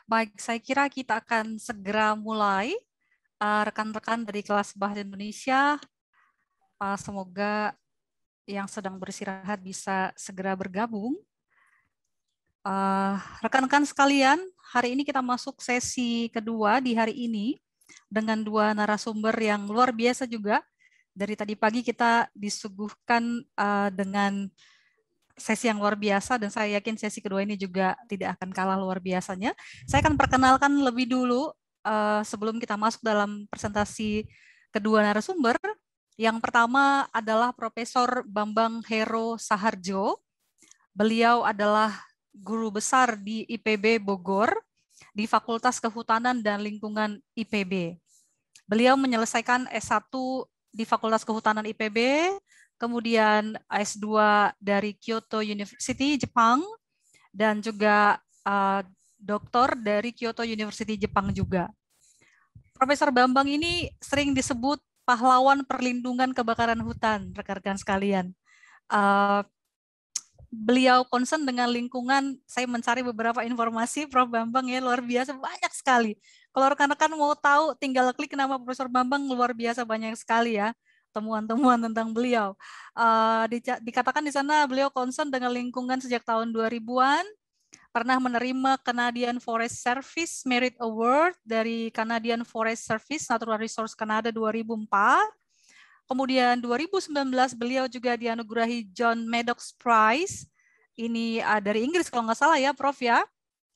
Baik, saya kira kita akan segera mulai. Rekan-rekan dari kelas Bahasa Indonesia, semoga yang sedang beristirahat bisa segera bergabung. Rekan-rekan sekalian, hari ini kita masuk sesi kedua di hari ini dengan dua narasumber yang luar biasa juga. Dari tadi pagi kita disuguhkan dengan sesi yang luar biasa dan saya yakin sesi kedua ini juga tidak akan kalah luar biasanya. Saya akan perkenalkan lebih dulu sebelum kita masuk dalam presentasi kedua narasumber. Yang pertama adalah Profesor Bambang Hero Saharjo. Beliau adalah guru besar di IPB Bogor di Fakultas Kehutanan dan Lingkungan IPB. Beliau menyelesaikan S1 di Fakultas Kehutanan IPB, kemudian S2 dari Kyoto University, Jepang, dan juga doktor dari Kyoto University, Jepang juga. Profesor Bambang ini sering disebut pahlawan perlindungan kebakaran hutan, rekan-rekan sekalian. Beliau concern dengan lingkungan, saya mencari beberapa informasi, Prof. Bambang ya luar biasa, banyak sekali. Kalau rekan-rekan mau tahu, tinggal klik nama Profesor Bambang, luar biasa banyak sekali ya temuan-temuan tentang beliau. Dikatakan di sana beliau concern dengan lingkungan sejak tahun 2000-an, pernah menerima Canadian Forest Service Merit Award dari Canadian Forest Service Natural Resource Canada 2004. Kemudian 2019 beliau juga dianugerahi John Maddox Prize. Ini dari Inggris kalau nggak salah ya, Prof ya,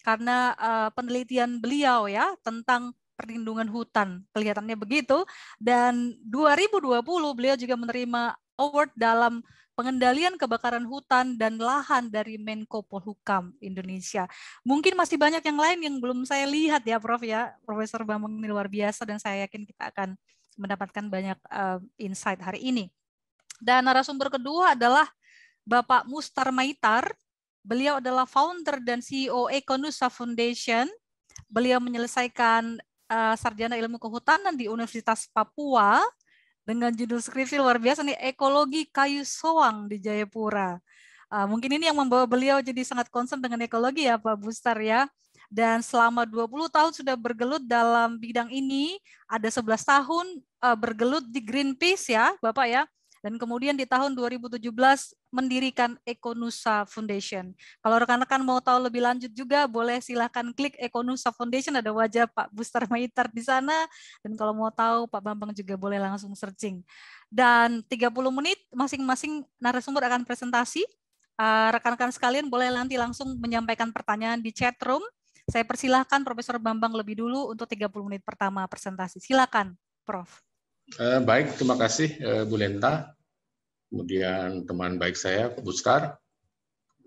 karena penelitian beliau ya tentang perlindungan hutan, kelihatannya begitu. Dan 2020 beliau juga menerima award dalam pengendalian kebakaran hutan dan lahan dari Menko Polhukam Indonesia. Mungkin masih banyak yang lain yang belum saya lihat ya, Prof ya. Profesor Bambang ini luar biasa dan saya yakin kita akan mendapatkan banyak insight hari ini. Dan narasumber kedua adalah Bapak Mustar Maitar. Beliau adalah founder dan CEO Econusa Foundation. Beliau menyelesaikan sarjana ilmu kehutanan di Universitas Papua dengan judul skripsi luar biasa nih, Ekologi Kayu Soang di Jayapura. Mungkin ini yang membawa beliau jadi sangat concern dengan ekologi ya Pak Mustar ya. Dan selama 20 tahun sudah bergelut dalam bidang ini, ada 11 tahun bergelut di Greenpeace ya Bapak ya. Dan kemudian di tahun 2017 mendirikan Econusa Foundation. Kalau rekan-rekan mau tahu lebih lanjut juga, boleh silahkan klik Econusa Foundation, ada wajah Pak Mustar Maitar di sana. Dan kalau mau tahu, Pak Bambang juga boleh langsung searching. Dan 30 menit masing-masing narasumber akan presentasi. Rekan-rekan sekalian boleh nanti langsung menyampaikan pertanyaan di chat room. Saya persilahkan Profesor Bambang lebih dulu untuk 30 menit pertama presentasi. Silakan, Prof. Baik, terima kasih Bu Lenta, kemudian teman baik saya, Pak Buskar,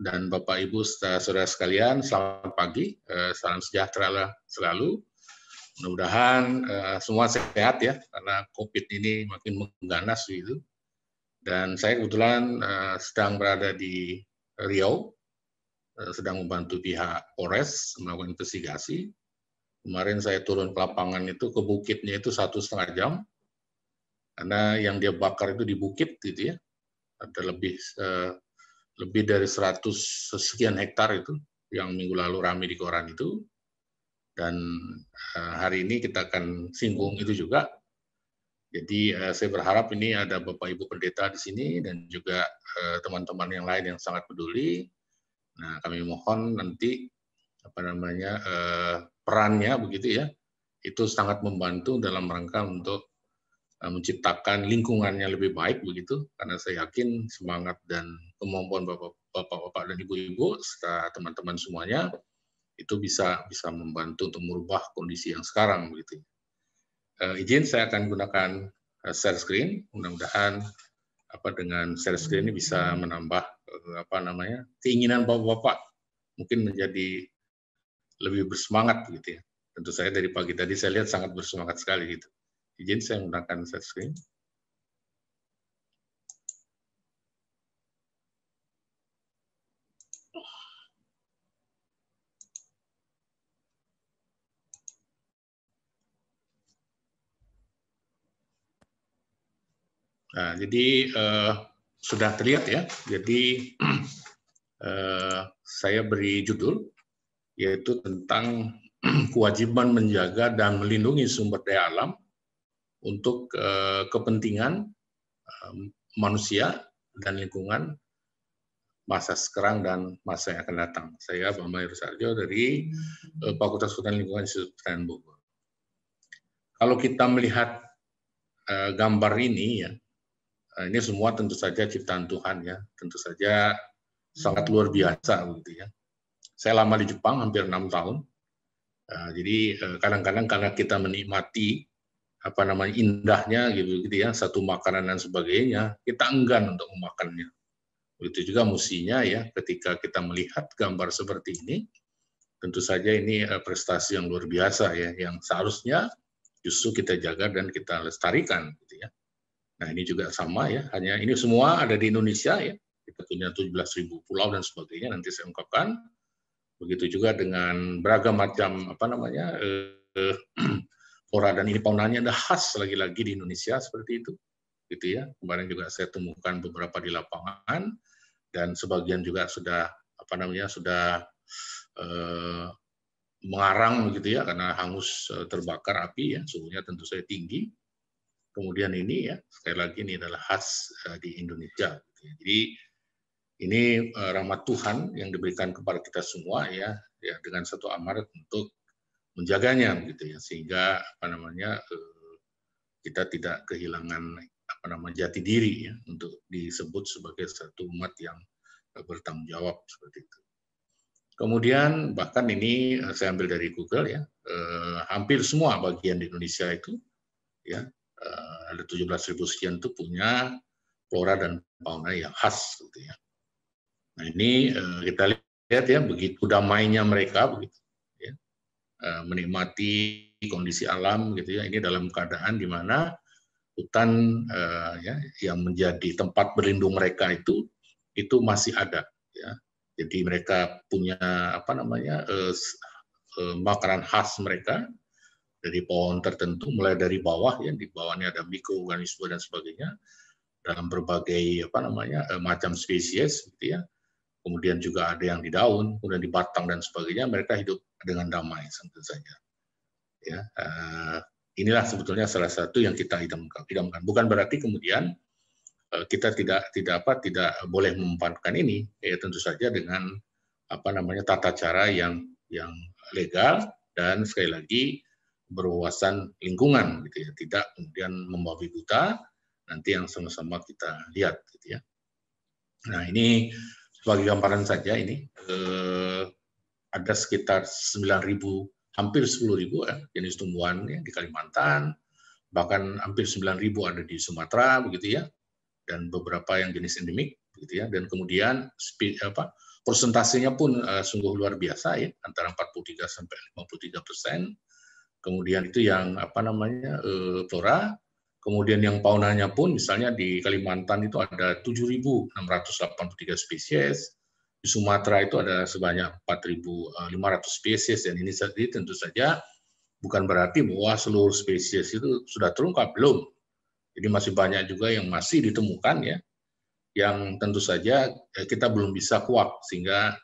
dan Bapak Ibu saudara sekalian, selamat pagi, salam sejahtera selalu. Mudah-mudahan semua sehat ya, karena COVID ini makin mengganas gitu. Dan saya kebetulan sedang berada di Riau, sedang membantu pihak Polres melakukan investigasi. Kemarin saya turun ke lapangan itu, ke bukitnya itu 1,5 jam, karena yang dia bakar itu di bukit gitu ya, ada lebih dari 100 sekian hektar itu yang minggu lalu ramai di koran itu, dan hari ini kita akan singgung itu juga. Jadi saya berharap ini ada Bapak Ibu Pendeta di sini dan juga teman-teman yang lain yang sangat peduli. Nah, kami mohon nanti perannya begitu ya, itu sangat membantu dalam rangka untuk menciptakan lingkungannya lebih baik begitu, karena saya yakin semangat dan kemampuan bapak-bapak dan ibu-ibu serta teman-teman semuanya itu bisa membantu untuk merubah kondisi yang sekarang begitu. Izin saya akan gunakan share screen, mudah-mudahan dengan share screen ini bisa menambah keinginan bapak-bapak mungkin menjadi lebih bersemangat gitu ya. Tentu saya dari pagi tadi saya lihat sangat bersemangat sekali gitu. Izin saya menggunakan share screen. Nah, jadi sudah terlihat ya. Jadi saya beri judul yaitu tentang kewajiban menjaga dan melindungi sumber daya alam untuk kepentingan manusia dan lingkungan masa sekarang dan masa yang akan datang. Saya Bambang Heru dari Fakultas Hutan Lingkungan Institut Pertanian Bogor. Kalau kita melihat gambar ini, ya, ini semua tentu saja ciptaan Tuhan, ya, tentu saja sangat luar biasa, gitu ya. Saya lama di Jepang, hampir 6 tahun. Jadi kadang-kadang karena kita menikmati indahnya gitu ya, satu makanan dan sebagainya, kita enggan untuk memakannya. Begitu juga mestinya ya, ketika kita melihat gambar seperti ini, tentu saja ini prestasi yang luar biasa ya, yang seharusnya justru kita jaga dan kita lestarikan gitu ya. Nah, ini juga sama ya, hanya ini semua ada di Indonesia ya. Kita punya 17.000 pulau dan sebagainya, nanti saya ungkapkan. Begitu juga dengan beragam macam flora dan ini faunanya ada khas lagi-lagi di Indonesia seperti itu. Gitu ya. Kemarin juga saya temukan beberapa di lapangan dan sebagian juga sudah mengarang begitu ya, karena hangus terbakar api ya, suhunya tentu saja tinggi. Kemudian ini ya, sekali lagi ini adalah khas di Indonesia. Gitu ya. Jadi ini rahmat Tuhan yang diberikan kepada kita semua ya dengan satu amarat untuk menjaganya begitu ya, sehingga kita tidak kehilangan jati diri ya untuk disebut sebagai satu umat yang bertanggung jawab seperti itu. Kemudian bahkan ini saya ambil dari Google ya, hampir semua bagian di Indonesia itu ya ada 17.000 sekian itu punya flora dan fauna yang khas gitu ya. Nah ini kita lihat ya, begitu damainya mereka begitu ya, menikmati kondisi alam gitu ya. Ini dalam keadaan di mana hutan ya yang menjadi tempat berlindung mereka itu masih ada ya. Jadi mereka punya makanan khas mereka dari pohon tertentu, mulai dari bawah ya, di bawahnya ada mikroorganisme dan sebagainya dalam berbagai macam spesies gitu ya. Kemudian juga ada yang di daun, kemudian di batang dan sebagainya, mereka hidup dengan damai tentu saja. Ya, inilah sebetulnya salah satu yang kita idamkan. Bukan berarti kemudian kita tidak boleh memanfaatkan ini, ya tentu saja dengan tata cara yang legal dan sekali lagi berwawasan lingkungan gitu ya, tidak kemudian membabi buta nanti yang sama-sama kita lihat gitu ya. Nah ini sebagai gambaran saja ini ada sekitar 9.000 hampir 10.000 ya, jenis tumbuhan ya, di Kalimantan, bahkan hampir 9.000 ada di Sumatera begitu ya, dan beberapa yang jenis endemik begitu ya, dan kemudian persentasenya pun sungguh luar biasa ya, antara 43 sampai 53%. Kemudian itu yang flora. Kemudian yang faunanya pun misalnya di Kalimantan itu ada 7.683 spesies, di Sumatera itu ada sebanyak 4.500 spesies, dan ini tentu saja bukan berarti bahwa seluruh spesies itu sudah terungkap, belum. Jadi masih banyak juga yang masih ditemukan ya, yang tentu saja kita belum bisa kuak, sehingga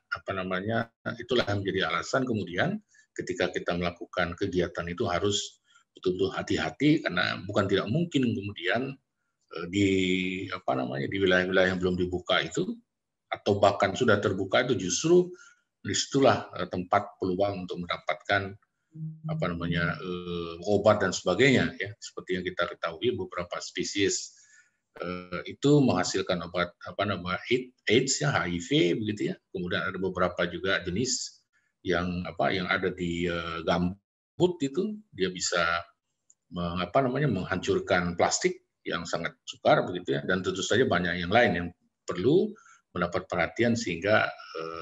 itulah yang menjadi alasan kemudian ketika kita melakukan kegiatan itu harus betul-betul hati-hati, karena bukan tidak mungkin kemudian di wilayah-wilayah yang belum dibuka itu atau bahkan sudah terbuka itu justru disitulah tempat peluang untuk mendapatkan obat dan sebagainya ya, seperti yang kita ketahui beberapa spesies itu menghasilkan obat AIDS ya, HIV begitu ya. Kemudian ada beberapa juga jenis yang ada di gambut itu, dia bisa menghancurkan plastik yang sangat sukar begitu ya, dan tentu saja banyak yang lain yang perlu mendapat perhatian, sehingga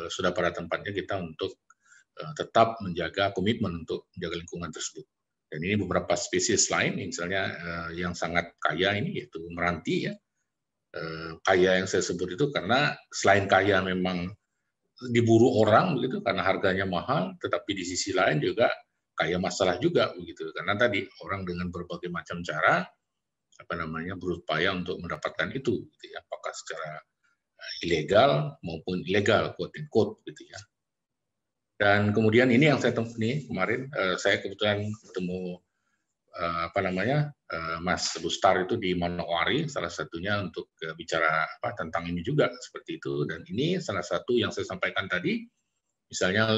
sudah pada tempatnya kita untuk tetap menjaga komitmen untuk menjaga lingkungan tersebut. Dan ini beberapa spesies lain, misalnya yang sangat kaya ini yaitu meranti ya. Kaya yang saya sebut itu karena selain kaya memang diburu orang begitu karena harganya mahal, tetapi di sisi lain juga kaya masalah juga begitu, karena tadi orang dengan berbagai macam cara berupaya untuk mendapatkan itu gitu ya, apakah secara ilegal maupun ilegal quote unquote gitu ya. Dan kemudian ini yang saya temui nih kemarin, saya kebetulan ketemu Mas Bustar itu di Manokwari, salah satunya untuk bicara tentang ini juga seperti itu. Dan ini salah satu yang saya sampaikan tadi, misalnya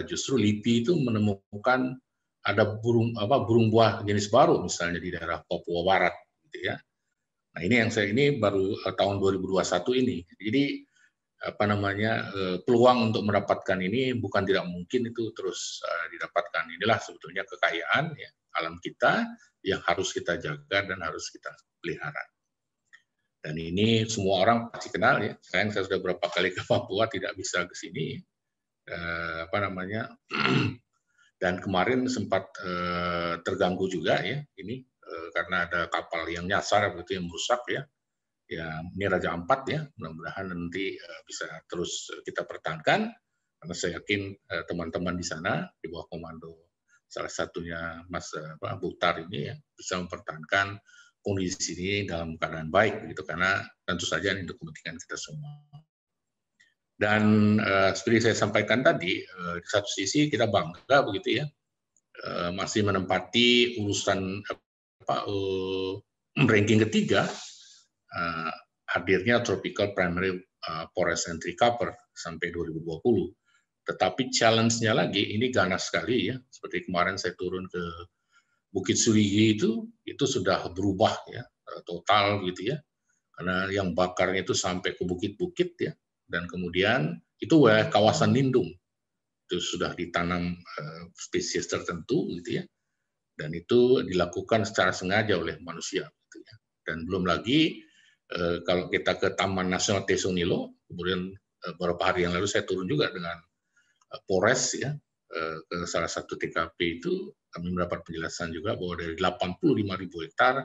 justru LIPI itu menemukan ada burung buah jenis baru, misalnya di daerah Papua Barat, gitu ya. Nah ini baru tahun 2021 ini. Jadi peluang untuk mendapatkan ini bukan tidak mungkin itu terus didapatkan. Inilah sebetulnya kekayaan ya, alam kita yang harus kita jaga dan harus kita pelihara. Dan ini semua orang pasti kenal ya. Saya sudah berapa kali ke Papua, tidak bisa ke sini. Dan kemarin sempat terganggu juga ya ini karena ada kapal yang nyasar begitu yang merusak ya. Ya, ini Raja Ampat ya, mudah-mudahan nanti bisa terus kita pertahankan, karena saya yakin teman-teman di sana di bawah komando salah satunya Mas Bukhtar ini ya bisa mempertahankan kondisi ini dalam keadaan baik begitu, karena tentu saja ini untuk kepentingan kita semua. Dan seperti saya sampaikan tadi, di satu sisi kita bangga begitu ya, masih menempati urusan ranking ketiga. Hadirnya Tropical Primary Forest and Tree Cover sampai 2020. Tetapi challenge-nya lagi, ini ganas sekali ya. Seperti kemarin saya turun ke Bukit Surigi itu sudah berubah ya, total gitu ya. Karena yang bakarnya itu sampai ke bukit-bukit ya. Dan kemudian itu kawasan lindung. Itu sudah ditanam spesies tertentu gitu ya. Dan itu dilakukan secara sengaja oleh manusia gitu ya. Dan belum lagi kalau kita ke Taman Nasional Tesonilo, kemudian beberapa hari yang lalu saya turun juga dengan Polres ya ke salah satu TKP itu, kami mendapat penjelasan juga bahwa dari 85.000 hektar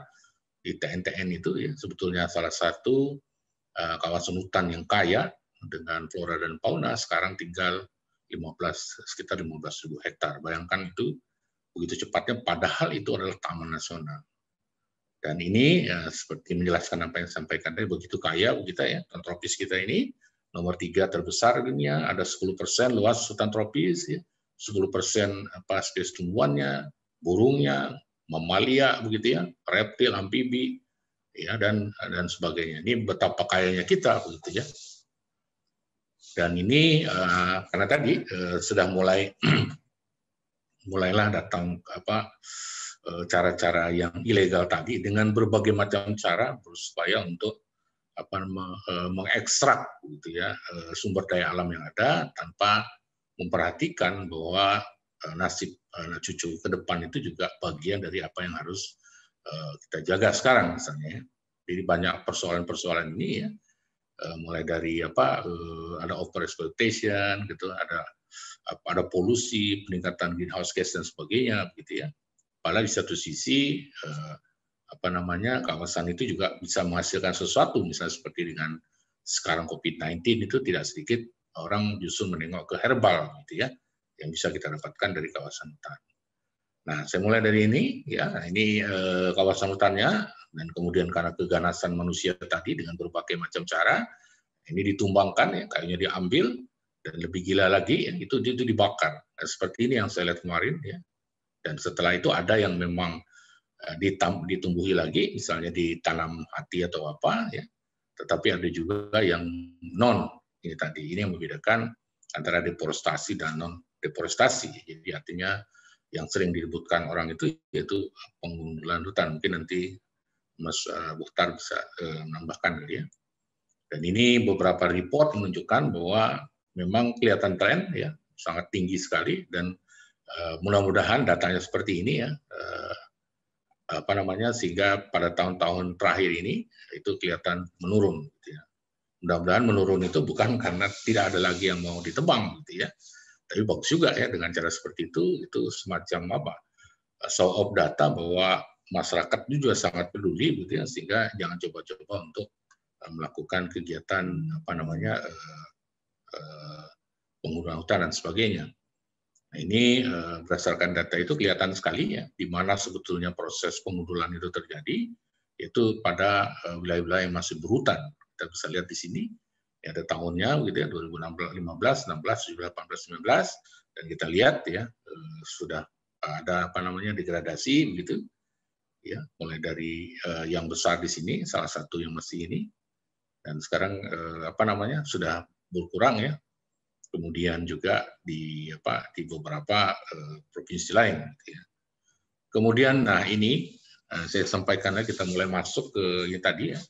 di TNTN itu ya sebetulnya salah satu kawasan hutan yang kaya dengan flora dan fauna, sekarang tinggal sekitar 15.000 hektar. Bayangkan itu begitu cepatnya, padahal itu adalah taman nasional. Dan ini ya, seperti menjelaskan apa yang disampaikan tadi, begitu kaya kita ya, hutan tropis kita ini nomor 3 terbesar di dunia, ada 10% luas hutan tropis, ya, 10% spesies tumbuhannya, burungnya, mamalia begitu ya, reptil, amfibi, ya dan sebagainya. Ini betapa kayanya kita begitu ya. Dan ini karena tadi sudah mulailah datang cara-cara yang ilegal tadi dengan berbagai macam cara supaya untuk mengekstrak gitu ya sumber daya alam yang ada tanpa memperhatikan bahwa nasib cucu ke depan itu juga bagian dari apa yang harus kita jaga sekarang misalnya. Jadi banyak persoalan-persoalan ini ya, mulai dari ada over exploitation gitu, ada polusi, peningkatan greenhouse gas dan sebagainya begitu ya. Padahal di satu sisi kawasan itu juga bisa menghasilkan sesuatu, misalnya seperti dengan sekarang COVID-19 itu tidak sedikit orang justru menengok ke herbal gitu ya, yang bisa kita dapatkan dari kawasan hutan. Nah, saya mulai dari ini ya, ini kawasan hutannya, dan kemudian karena keganasan manusia tadi dengan berbagai macam cara, ini ditumbangkan ya, kayunya diambil, dan lebih gila lagi ya, itu dibakar. Nah, seperti ini yang saya lihat kemarin ya. Dan setelah itu ada yang memang ditumbuhi lagi, misalnya ditanam hati atau apa, ya. Tetapi ada juga yang non ini tadi. Ini yang membedakan antara deforestasi dan non deforestasi. Jadi artinya yang sering diributkan orang itu yaitu penggundulan hutan. Mungkin nanti Mas Bukhtar bisa menambahkan ya. Dan ini beberapa report menunjukkan bahwa memang kelihatan tren ya sangat tinggi sekali, dan mudah-mudahan datanya seperti ini ya, sehingga pada tahun-tahun terakhir ini itu kelihatan menurun. Gitu ya. Mudah-mudahan menurun itu bukan karena tidak ada lagi yang mau ditebang, gitu ya. Tapi bagus juga ya dengan cara seperti itu semacam show of data bahwa masyarakat juga sangat peduli, gitu ya, sehingga jangan coba-coba untuk melakukan kegiatan penggunaan hutan dan sebagainya. Nah, ini berdasarkan data itu kelihatan sekali ya, di mana sebetulnya proses pengundulan itu terjadi, yaitu pada wilayah-wilayah yang masih berhutan. Kita bisa lihat di sini, ya, ada tahunnya gitu ya, 2015, 16, 17, 18, 19, Dan kita lihat ya sudah ada degradasi begitu ya, mulai dari yang besar di sini, salah satu yang masih ini, dan sekarang sudah berkurang ya. Kemudian juga di beberapa provinsi lain. Gitu ya. Kemudian, nah ini saya sampaikan kita mulai masuk ke ini tadi ya,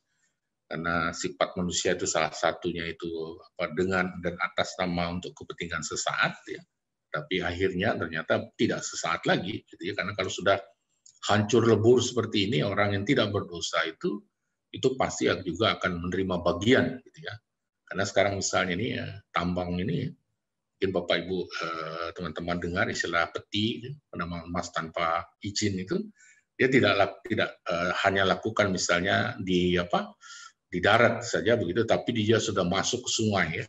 karena sifat manusia itu salah satunya itu dengan dan atas nama untuk kepentingan sesaat ya. Tapi akhirnya ternyata tidak sesaat lagi, gitu ya. Karena kalau sudah hancur lebur seperti ini, orang yang tidak berdosa itu pasti juga akan menerima bagian, gitu ya. Karena sekarang misalnya ini tambang ini, mungkin Bapak Ibu teman-teman dengar istilah peti, penambang emas tanpa izin itu, dia tidak hanya lakukan misalnya di darat saja begitu, tapi dia sudah masuk ke sungai ya,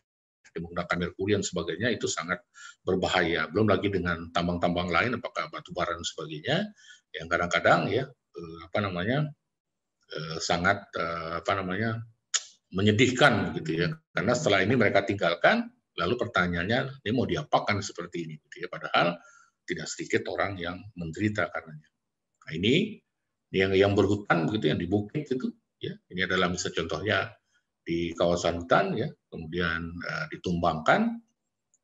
menggunakan merkuri dan sebagainya, itu sangat berbahaya. Belum lagi dengan tambang-tambang lain, apakah batu bara dan sebagainya, yang kadang-kadang ya sangat menyedihkan gitu ya. Karena setelah ini mereka tinggalkan, lalu pertanyaannya ini mau diapakan seperti ini gitu ya. Padahal tidak sedikit orang yang menderita karenanya. Nah, ini yang berhutan begitu, yang di bukit itu ya. Ini adalah misalnya contohnya di kawasan hutan ya, kemudian ditumbangkan,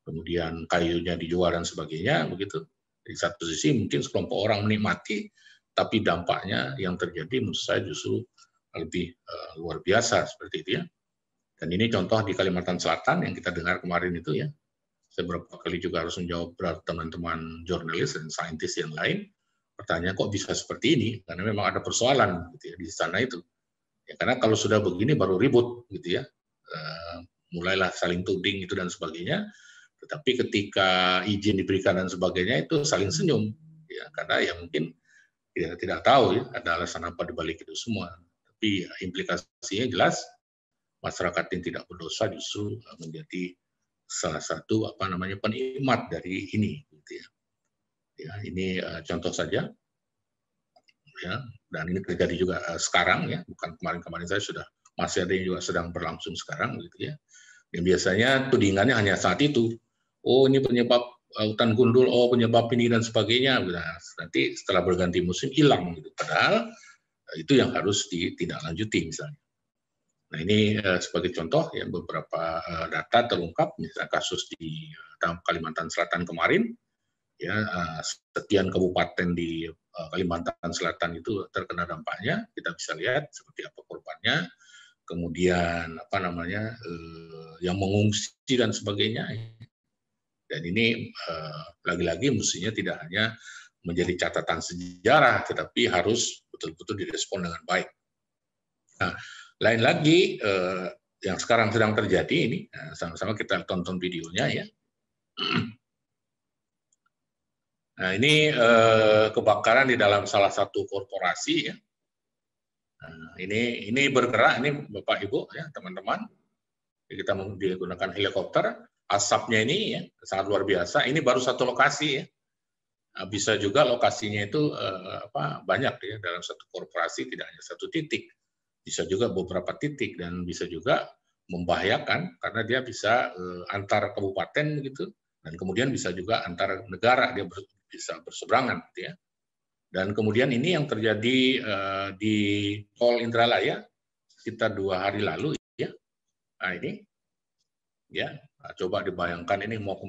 kemudian kayunya dijual dan sebagainya begitu. Di satu sisi mungkin sekelompok orang menikmati, tapi dampaknya yang terjadi menurut saya justru lebih luar biasa seperti itu ya. Dan ini contoh di Kalimantan Selatan yang kita dengar kemarin itu ya. Saya beberapa kali juga harus menjawab teman-teman jurnalis dan saintis yang lain. Pertanyaan kok bisa seperti ini? Karena memang ada persoalan gitu ya di sana itu. Ya, karena kalau sudah begini baru ribut gitu ya, mulailah saling tuding itu dan sebagainya. Tetapi ketika izin diberikan dan sebagainya itu saling senyum, ya karena ya mungkin tidak tahu ya ada alasan apa dibalik itu semua. Tapi implikasinya jelas masyarakat yang tidak berdosa justru menjadi salah satu penikmat dari ini. Gitu ya. Ya, ini contoh saja. Ya, dan ini terjadi juga sekarang ya, bukan kemarin-kemarin saya sudah masih ada yang juga sedang berlangsung sekarang gitu ya. Yang biasanya tudingannya hanya saat itu. Oh, ini penyebab hutan gundul, oh penyebab ini dan sebagainya. Nah, nanti setelah berganti musim hilang gitu. Padahal itu yang harus ditindaklanjuti misalnya. Nah, ini sebagai contoh ya beberapa data terungkap misalnya kasus di Kalimantan Selatan kemarin. Ya, sekian kabupaten di Kalimantan Selatan itu terkena dampaknya, kita bisa lihat seperti apa korbannya, kemudian yang mengungsi dan sebagainya. Dan ini lagi-lagi mestinya tidak hanya menjadi catatan sejarah, tetapi harus betul-betul direspon dengan baik. Nah, lain lagi yang sekarang sedang terjadi ini, sama-sama kita tonton videonya ya. Nah, ini kebakaran di dalam salah satu korporasi ya. Nah, ini bergerak, ini Bapak Ibu ya, teman-teman. Kita menggunakan helikopter, asapnya ini ya sangat luar biasa. Ini baru satu lokasi ya. Nah, bisa juga lokasinya itu banyak ya dalam satu korporasi, tidak hanya satu titik. Bisa juga beberapa titik dan bisa juga membahayakan karena dia bisa antar kabupaten begitu dan kemudian bisa juga antar negara, dia bisa berseberangan gitu ya. Dan kemudian ini yang terjadi di Tol Indralaya sekitar 2 hari lalu ya. Nah, ini ya, coba dibayangkan ini mau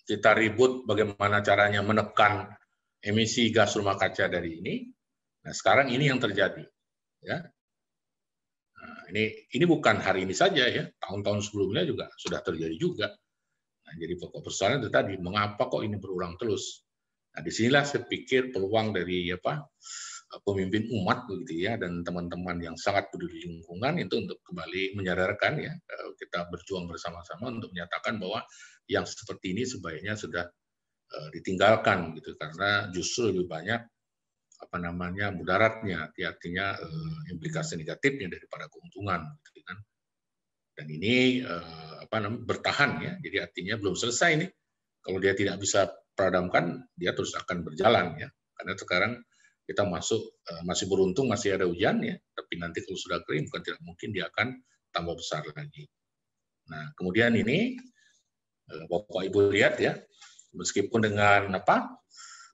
kita ribut bagaimana caranya menekan emisi gas rumah kaca dari ini. Nah, sekarang ini yang terjadi ya. Nah, ini bukan hari ini saja ya, tahun-tahun sebelumnya juga sudah terjadi juga. Nah, jadi pokok persoalan itu tadi, mengapa kok ini berulang terus? Nah, disinilah saya pikir peluang dari pemimpin umat begitu ya, dan teman-teman yang sangat peduli lingkungan itu untuk kembali menyadarkan ya, kita berjuang bersama-sama untuk menyatakan bahwa yang seperti ini sebaiknya sudah ditinggalkan gitu, karena justru lebih banyak mudaratnya, artinya implikasi negatifnya daripada keuntungan, gitu kan. Dan ini bertahan ya, jadi artinya belum selesai nih. Kalau dia tidak bisa padamkan, dia terus akan berjalan ya. Karena sekarang kita masih beruntung masih ada hujan ya, tapi nanti kalau sudah kering bukan tidak mungkin dia akan tambah besar lagi. Nah, kemudian ini Bapak Ibu lihat ya, Meskipun dengan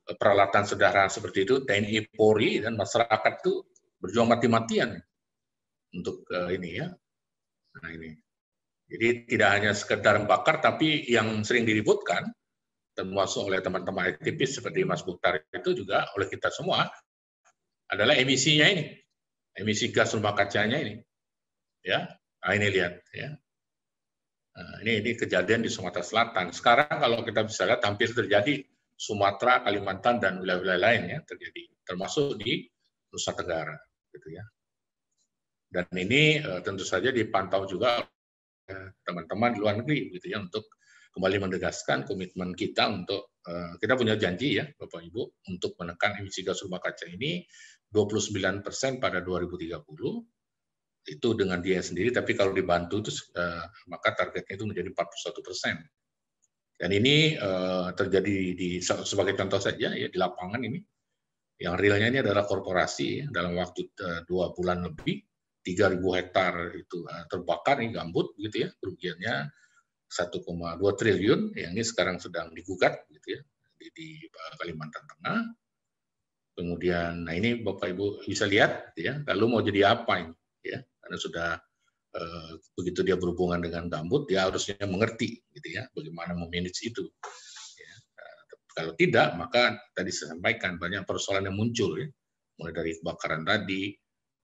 peralatan sederhana seperti itu, TNI, Polri dan masyarakat itu berjuang mati-matian untuk ini ya. Nah ini. Jadi tidak hanya sekedar bakar, tapi yang sering diributkan, termasuk oleh teman-teman aktivis seperti Mas Mukhtar itu juga oleh kita semua, adalah emisinya ini, emisi gas rumah kacanya ini. Ya, nah ini lihat ya. Nah, ini kejadian di Sumatera Selatan. Sekarang kalau kita bisa lihat hampir terjadi Sumatera, Kalimantan dan wilayah-wilayah lain ya terjadi, termasuk di Nusa Tenggara, gitu ya. Dan ini tentu saja dipantau juga teman-teman di luar negeri, gitu ya, untuk kembali menegaskan komitmen kita untuk kita punya janji ya, Bapak Ibu, untuk menekan emisi gas rumah kaca ini 29% pada 2030. Itu dengan dia sendiri, tapi kalau dibantu itu maka targetnya itu menjadi 41%. Dan ini terjadi sebagai contoh saja ya di lapangan ini, yang realnya ini adalah korporasi ya, dalam waktu 2 bulan lebih 3.000 hektar itu terbakar ini gambut gitu ya, kerugiannya 1,2 triliun yang ini sekarang sedang digugat gitu ya di Kalimantan Tengah. Kemudian, nah ini Bapak Ibu bisa lihat ya, lalu mau jadi apa ini ya? Karena sudah begitu dia berhubungan dengan gambut, dia harusnya mengerti gitu ya, bagaimana memanage itu. Ya. Kalau tidak, maka tadi saya sampaikan banyak persoalan yang muncul ya, mulai dari kebakaran tadi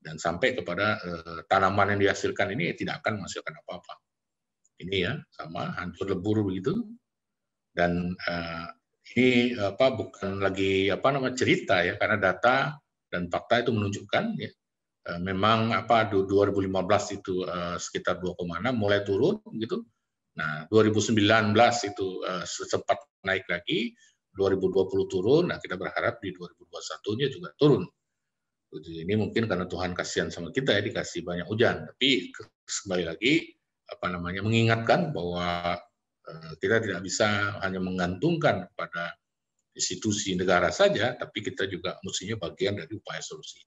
dan sampai kepada tanaman yang dihasilkan ini tidak akan menghasilkan apa-apa. Ini ya sama hancur lebur begitu. Dan ini bukan lagi cerita ya, karena data dan fakta itu menunjukkan ya, memang 2015 itu sekitar 2,6 mulai turun gitu. Nah, 2019 itu sempat naik lagi, 2020 turun. Nah, kita berharap di 2021-nya juga turun. Ini mungkin karena Tuhan kasihan sama kita ya, dikasih banyak hujan. Tapi kembali lagi mengingatkan bahwa kita tidak bisa hanya menggantungkan pada institusi negara saja, tapi kita juga mestinya bagian dari upaya solusi.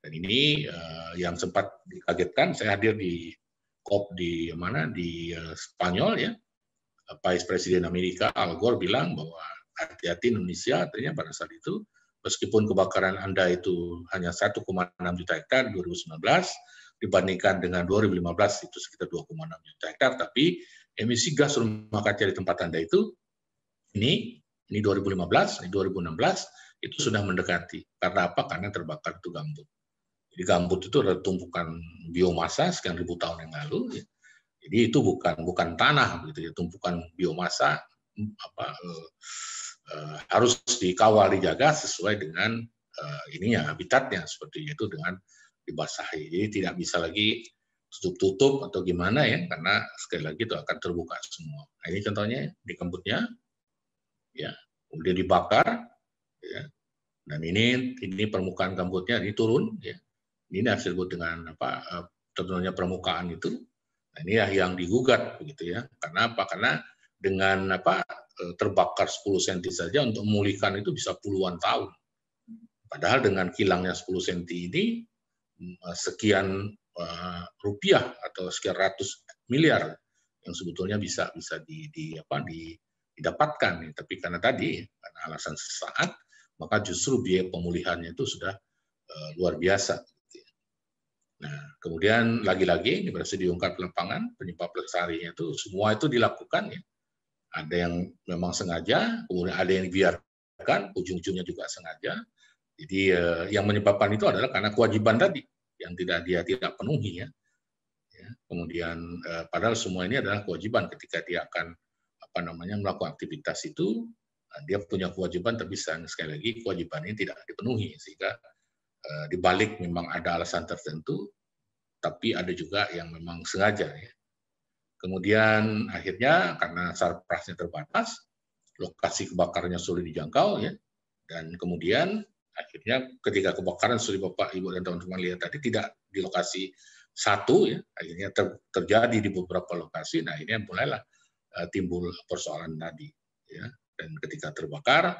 Dan ini yang sempat dikagetkan, saya hadir di COP di Spanyol ya, Vice Presiden Amerika Al Gore bilang bahwa hati-hati Indonesia, artinya pada saat itu meskipun kebakaran Anda itu hanya 1,6 juta hektar 2019 dibandingkan dengan 2015 itu sekitar 2,6 juta hektar, tapi emisi gas rumah kaca di tempat Anda itu ini 2015, ini 2016 itu sudah mendekati. Karena apa? Karena terbakar itu gambut. Jadi gambut itu adalah tumpukan biomasa sekian ribu tahun yang lalu. Ya. Jadi itu bukan tanah, gitu ya, tumpukan biomasa harus dikawal, dijaga sesuai dengan habitatnya seperti itu dengan dibasahi. Jadi tidak bisa lagi tutup atau gimana ya, karena sekali lagi itu akan terbuka semua. Nah, ini contohnya di gambutnya, ya, kemudian dibakar, ya, dan ini permukaan gambutnya ini turun, ya. Ini hasil dengan tentunya permukaan itu. Nah, ini yang digugat begitu ya. Karena apa? Karena dengan terbakar 10 cm saja untuk memulihkan itu bisa puluhan tahun. Padahal dengan kilangnya 10 cm ini sekian rupiah atau sekian ratus miliar yang sebetulnya bisa didapatkan. Tapi karena alasan sesaat, maka justru biaya pemulihannya itu sudah luar biasa. Nah, kemudian lagi-lagi ini berhasil diungkap lapangan, penyebab lestarinya itu semua itu dilakukan ya. Ada yang memang sengaja, kemudian ada yang dibiarkan, ujung-ujungnya juga sengaja. Jadi yang menyebabkan itu adalah karena kewajiban tadi yang dia tidak penuhi ya. Kemudian padahal semua ini adalah kewajiban ketika dia akan melakukan aktivitas itu, dia punya kewajiban, tapi sekali lagi kewajiban ini tidak dipenuhi sehingga di balik memang ada alasan tertentu, tapi ada juga yang memang sengaja. Ya. Kemudian akhirnya karena sarprasnya terbatas, lokasi kebakarannya sulit dijangkau, ya, dan kemudian akhirnya ketika kebakaran seperti Bapak, Ibu, dan teman-teman lihat tadi tidak di lokasi satu, ya, akhirnya terjadi di beberapa lokasi. Nah ini mulailah timbul persoalan tadi, ya, dan ketika terbakar.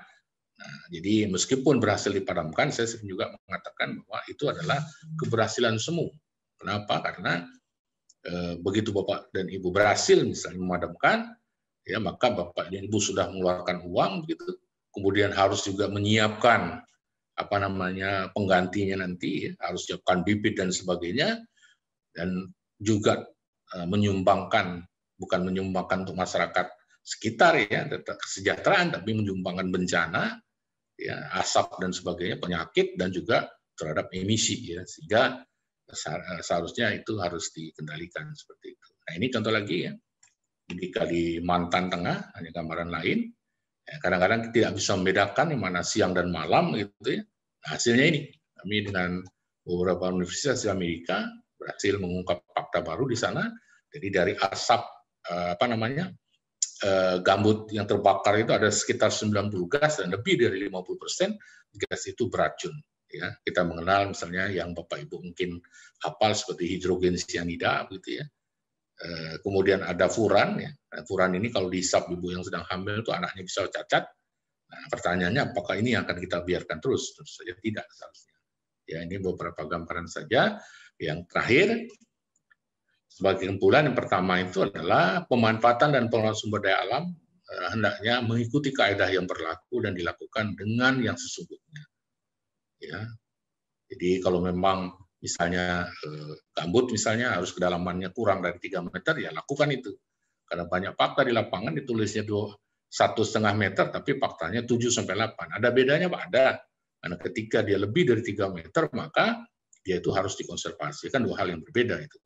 Nah, jadi meskipun berhasil dipadamkan, saya juga mengatakan bahwa itu adalah keberhasilan semu. Kenapa? Karena begitu Bapak dan Ibu berhasil misalnya memadamkan, ya maka Bapak dan Ibu sudah mengeluarkan uang gitu, kemudian harus juga menyiapkan penggantinya nanti, harus siapkan bibit dan sebagainya, dan juga menyumbangkan, bukan menyumbangkan untuk masyarakat sekitar ya, kesejahteraan, tapi menyumbangkan bencana, ya, asap dan sebagainya, penyakit, dan juga terhadap emisi ya, sehingga seharusnya itu harus dikendalikan seperti itu. Nah ini contoh lagi ya, di Kalimantan Tengah, hanya gambaran lain, kadang-kadang tidak bisa membedakan yang mana siang dan malam gitu ya. Nah, hasilnya ini, kami dengan beberapa universitas di Amerika berhasil mengungkap fakta baru di sana. Jadi dari asap gambut yang terbakar itu ada sekitar 90 gas dan lebih dari 50% gas itu beracun. Ya, kita mengenal misalnya yang Bapak Ibu mungkin hafal seperti hidrogen cyanida gitu ya. Kemudian ada furan ya. Furan ini kalau dihisap ibu yang sedang hamil itu anaknya bisa cacat. Nah, pertanyaannya apakah ini yang akan kita biarkan terus? Tentu saja tidak seharusnya. Ya, ini beberapa gambaran saja. Yang terakhir, sebagai kesimpulan yang pertama itu adalah pemanfaatan dan pengelolaan sumber daya alam hendaknya mengikuti kaidah yang berlaku dan dilakukan dengan yang sesungguhnya. Ya, jadi kalau memang misalnya gambut misalnya harus kedalamannya kurang dari 3 meter, ya lakukan itu. Karena banyak fakta di lapangan ditulisnya 1,5 meter, tapi faktanya 7-8. Ada bedanya Pak? Ada. Karena ketika dia lebih dari 3 meter, maka dia itu harus dikonservasi. Kan dua hal yang berbeda itu.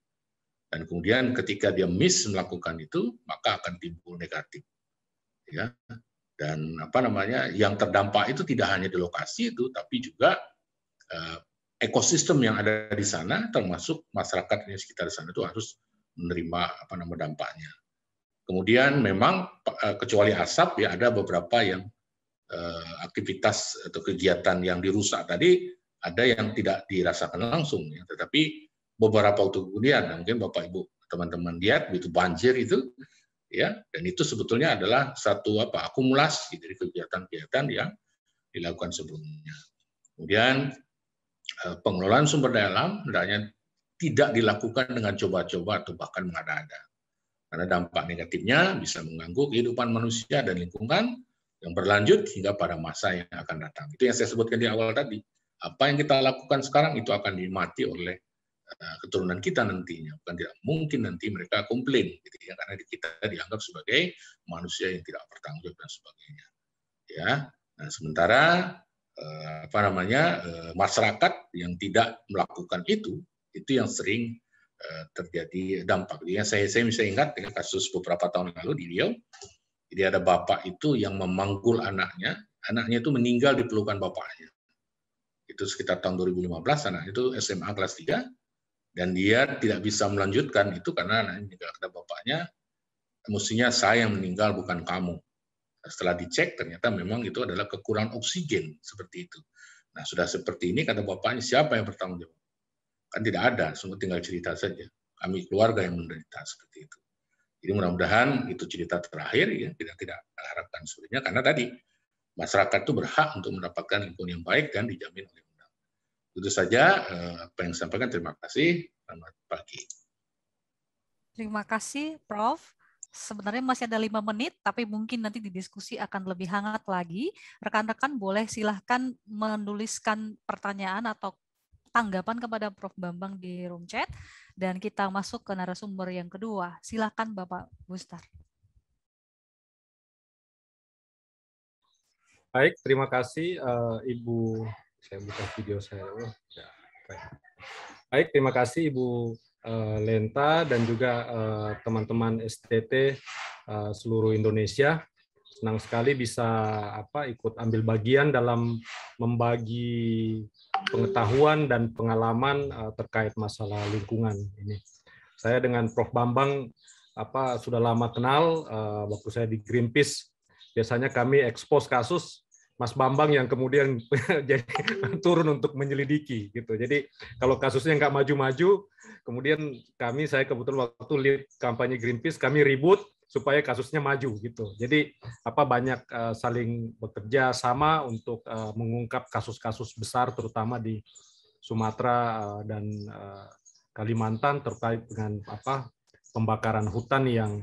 Dan kemudian ketika dia miss melakukan itu, maka akan timbul negatif. Ya. Dan yang terdampak itu tidak hanya di lokasi itu, tapi juga ekosistem yang ada di sana, termasuk masyarakat yang sekitar di sana itu harus menerima dampaknya. Kemudian memang kecuali asap ya ada beberapa yang aktivitas atau kegiatan yang dirusak tadi ada yang tidak dirasakan langsung ya, tetapi beberapa waktu kemudian mungkin Bapak Ibu teman-teman lihat itu banjir itu ya, dan itu sebetulnya adalah satu akumulasi dari kegiatan-kegiatan yang dilakukan sebelumnya. Kemudian pengelolaan sumber daya alam hendaknya tidak dilakukan dengan coba-coba atau bahkan mengada-ada. Karena dampak negatifnya bisa mengganggu kehidupan manusia dan lingkungan yang berlanjut hingga pada masa yang akan datang. Itu yang saya sebutkan di awal tadi. Apa yang kita lakukan sekarang itu akan dinikmati oleh keturunan kita nantinya. Bukan tidak mungkin nanti mereka komplain, gitu ya, karena kita dianggap sebagai manusia yang tidak bertanggung jawab dan sebagainya. Ya, nah sementara masyarakat yang tidak melakukan itu yang sering terjadi dampak. Saya bisa ingat ya, kasus beberapa tahun lalu di Riau. Jadi ada bapak itu yang memanggul anaknya itu meninggal di pelukan bapaknya. Itu sekitar tahun 2015, anak itu SMA kelas 3, dan dia tidak bisa melanjutkan itu karena anaknya juga kata bapaknya, mestinya saya yang meninggal bukan kamu. Setelah dicek ternyata memang itu adalah kekurangan oksigen seperti itu. Nah sudah seperti ini kata bapaknya, siapa yang bertanggung jawab? Kan tidak ada, semua tinggal cerita saja. Kami keluarga yang menderita seperti itu. Jadi mudah-mudahan itu cerita terakhir ya, tidak harapkan sebenarnya karena tadi masyarakat itu berhak untuk mendapatkan lingkungan yang baik dan dijamin oleh undang. Itu saja apa yang saya sampaikan. Terima kasih. Selamat pagi. Terima kasih, Prof. Sebenarnya masih ada 5 menit, tapi mungkin nanti di diskusi akan lebih hangat lagi. Rekan-rekan boleh silahkan menuliskan pertanyaan atau tanggapan kepada Prof. Bambang di room chat, dan kita masuk ke narasumber yang kedua. Silahkan Bapak Bustar. Baik, terima kasih Ibu. Saya buka video saya. Baik, terima kasih Ibu Lenta dan juga teman-teman STT seluruh Indonesia. Senang sekali bisa ikut ambil bagian dalam membagi pengetahuan dan pengalaman terkait masalah lingkungan ini. Saya dengan Prof. Bambang sudah lama kenal, waktu saya di Greenpeace biasanya kami ekspos kasus, Mas Bambang yang kemudian jadi turun untuk menyelidiki gitu. Jadi kalau kasusnya nggak maju-maju, kemudian saya kebetulan waktu lead kampanye Greenpeace, kami ribut supaya kasusnya maju gitu. Jadi banyak saling bekerja sama untuk mengungkap kasus-kasus besar terutama di Sumatera dan Kalimantan terkait dengan pembakaran hutan yang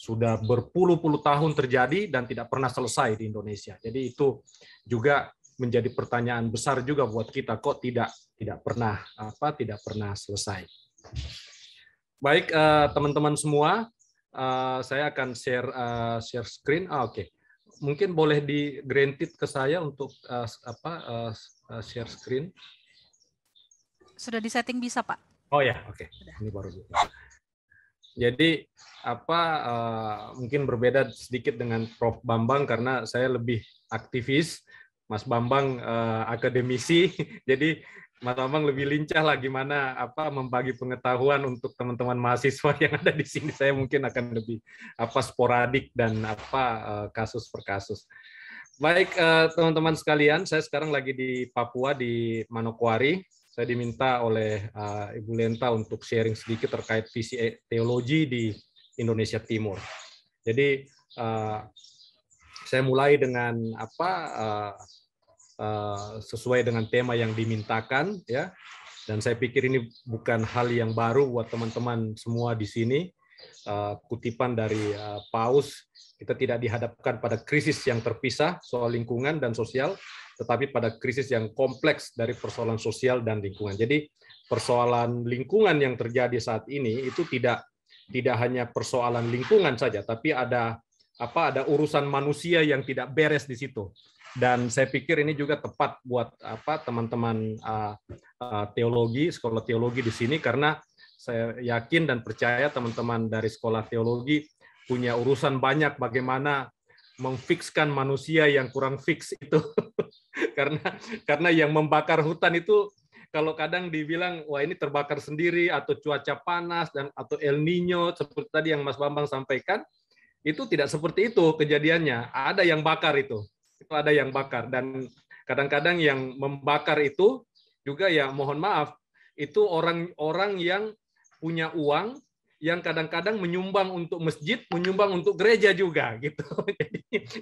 sudah berpuluh-puluh tahun terjadi dan tidak pernah selesai di Indonesia. Jadi itu juga menjadi pertanyaan besar juga buat kita, kok tidak pernah selesai. Baik, teman-teman semua, saya akan share screen. Oke. Mungkin boleh di granted ke saya untuk share screen. Sudah disetting bisa, Pak? Oh ya, oke. Ini baru. Jadi mungkin berbeda sedikit dengan Prof. Bambang karena saya lebih aktivis, Mas Bambang akademisi. Jadi Mas Bambang lebih lincah lah gimana membagi pengetahuan untuk teman-teman mahasiswa yang ada di sini. Saya mungkin akan lebih sporadik dan kasus per kasus. Baik, teman-teman sekalian, saya sekarang lagi di Papua di Manokwari. Saya diminta oleh Ibu Lenta untuk sharing sedikit terkait visi teologi di Indonesia Timur. Jadi saya mulai dengan sesuai dengan tema yang dimintakan, ya. Dan saya pikir ini bukan hal yang baru buat teman-teman semua di sini. Kutipan dari Paus, kita tidak dihadapkan pada krisis yang terpisah soal lingkungan dan sosial, tetapi pada krisis yang kompleks dari persoalan sosial dan lingkungan. Jadi persoalan lingkungan yang terjadi saat ini itu tidak hanya persoalan lingkungan saja, tapi ada urusan manusia yang tidak beres di situ. Dan saya pikir ini juga tepat buat teman-teman teologi, sekolah teologi di sini, karena saya yakin dan percaya teman-teman dari sekolah teologi punya urusan banyak bagaimana memfikskan manusia yang kurang fix itu. karena yang membakar hutan itu kalau kadang dibilang wah ini terbakar sendiri atau cuaca panas atau El Nino seperti tadi yang Mas Bambang sampaikan, itu tidak seperti itu kejadiannya. Ada yang bakar itu ada yang bakar, dan kadang-kadang yang membakar itu juga ya mohon maaf itu orang-orang yang punya uang, yang kadang-kadang menyumbang untuk masjid, menyumbang untuk gereja juga gitu.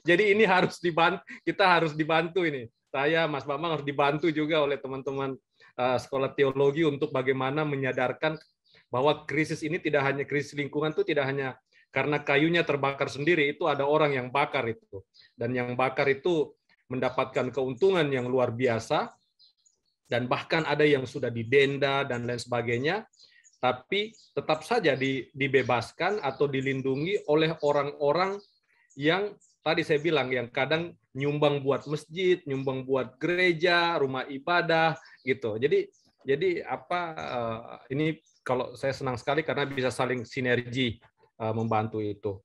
Jadi ini harus dibantu, kita harus dibantu ini. Saya, Mas Bambang harus dibantu juga oleh teman-teman sekolah teologi untuk bagaimana menyadarkan bahwa krisis ini tidak hanya krisis lingkungan, itu tidak hanya karena kayunya terbakar sendiri, itu ada orang yang bakar itu. Dan yang bakar itu mendapatkan keuntungan yang luar biasa, dan bahkan ada yang sudah didenda dan lain sebagainya, tapi tetap saja dibebaskan atau dilindungi oleh orang-orang yang tadi saya bilang yang kadang nyumbang buat masjid, nyumbang buat gereja, rumah ibadah gitu. Jadi ini kalau saya senang sekali karena bisa saling sinergi membantu itu.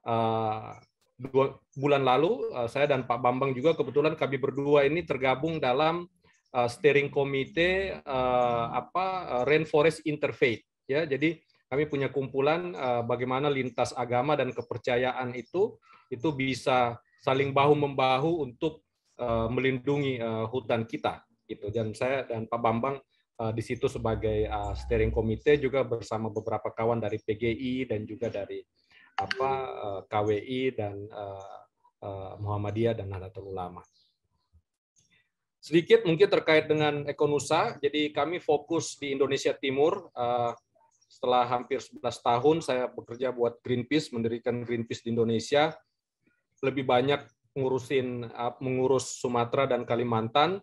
2 bulan lalu saya dan Pak Bambang juga kebetulan kami berdua ini tergabung dalam steering committee Rainforest Interfaith, ya. Jadi kami punya kumpulan bagaimana lintas agama dan kepercayaan itu bisa saling bahu membahu untuk melindungi hutan kita gitu. Dan saya dan Pak Bambang di situ sebagai steering committee juga bersama beberapa kawan dari PGI dan juga dari KWI dan Muhammadiyah dan Nahdlatul Ulama. Sedikit mungkin terkait dengan Ekonusa, jadi kami fokus di Indonesia Timur. Setelah hampir 11 tahun saya bekerja buat Greenpeace, mendirikan Greenpeace di Indonesia. Lebih banyak mengurus Sumatera dan Kalimantan.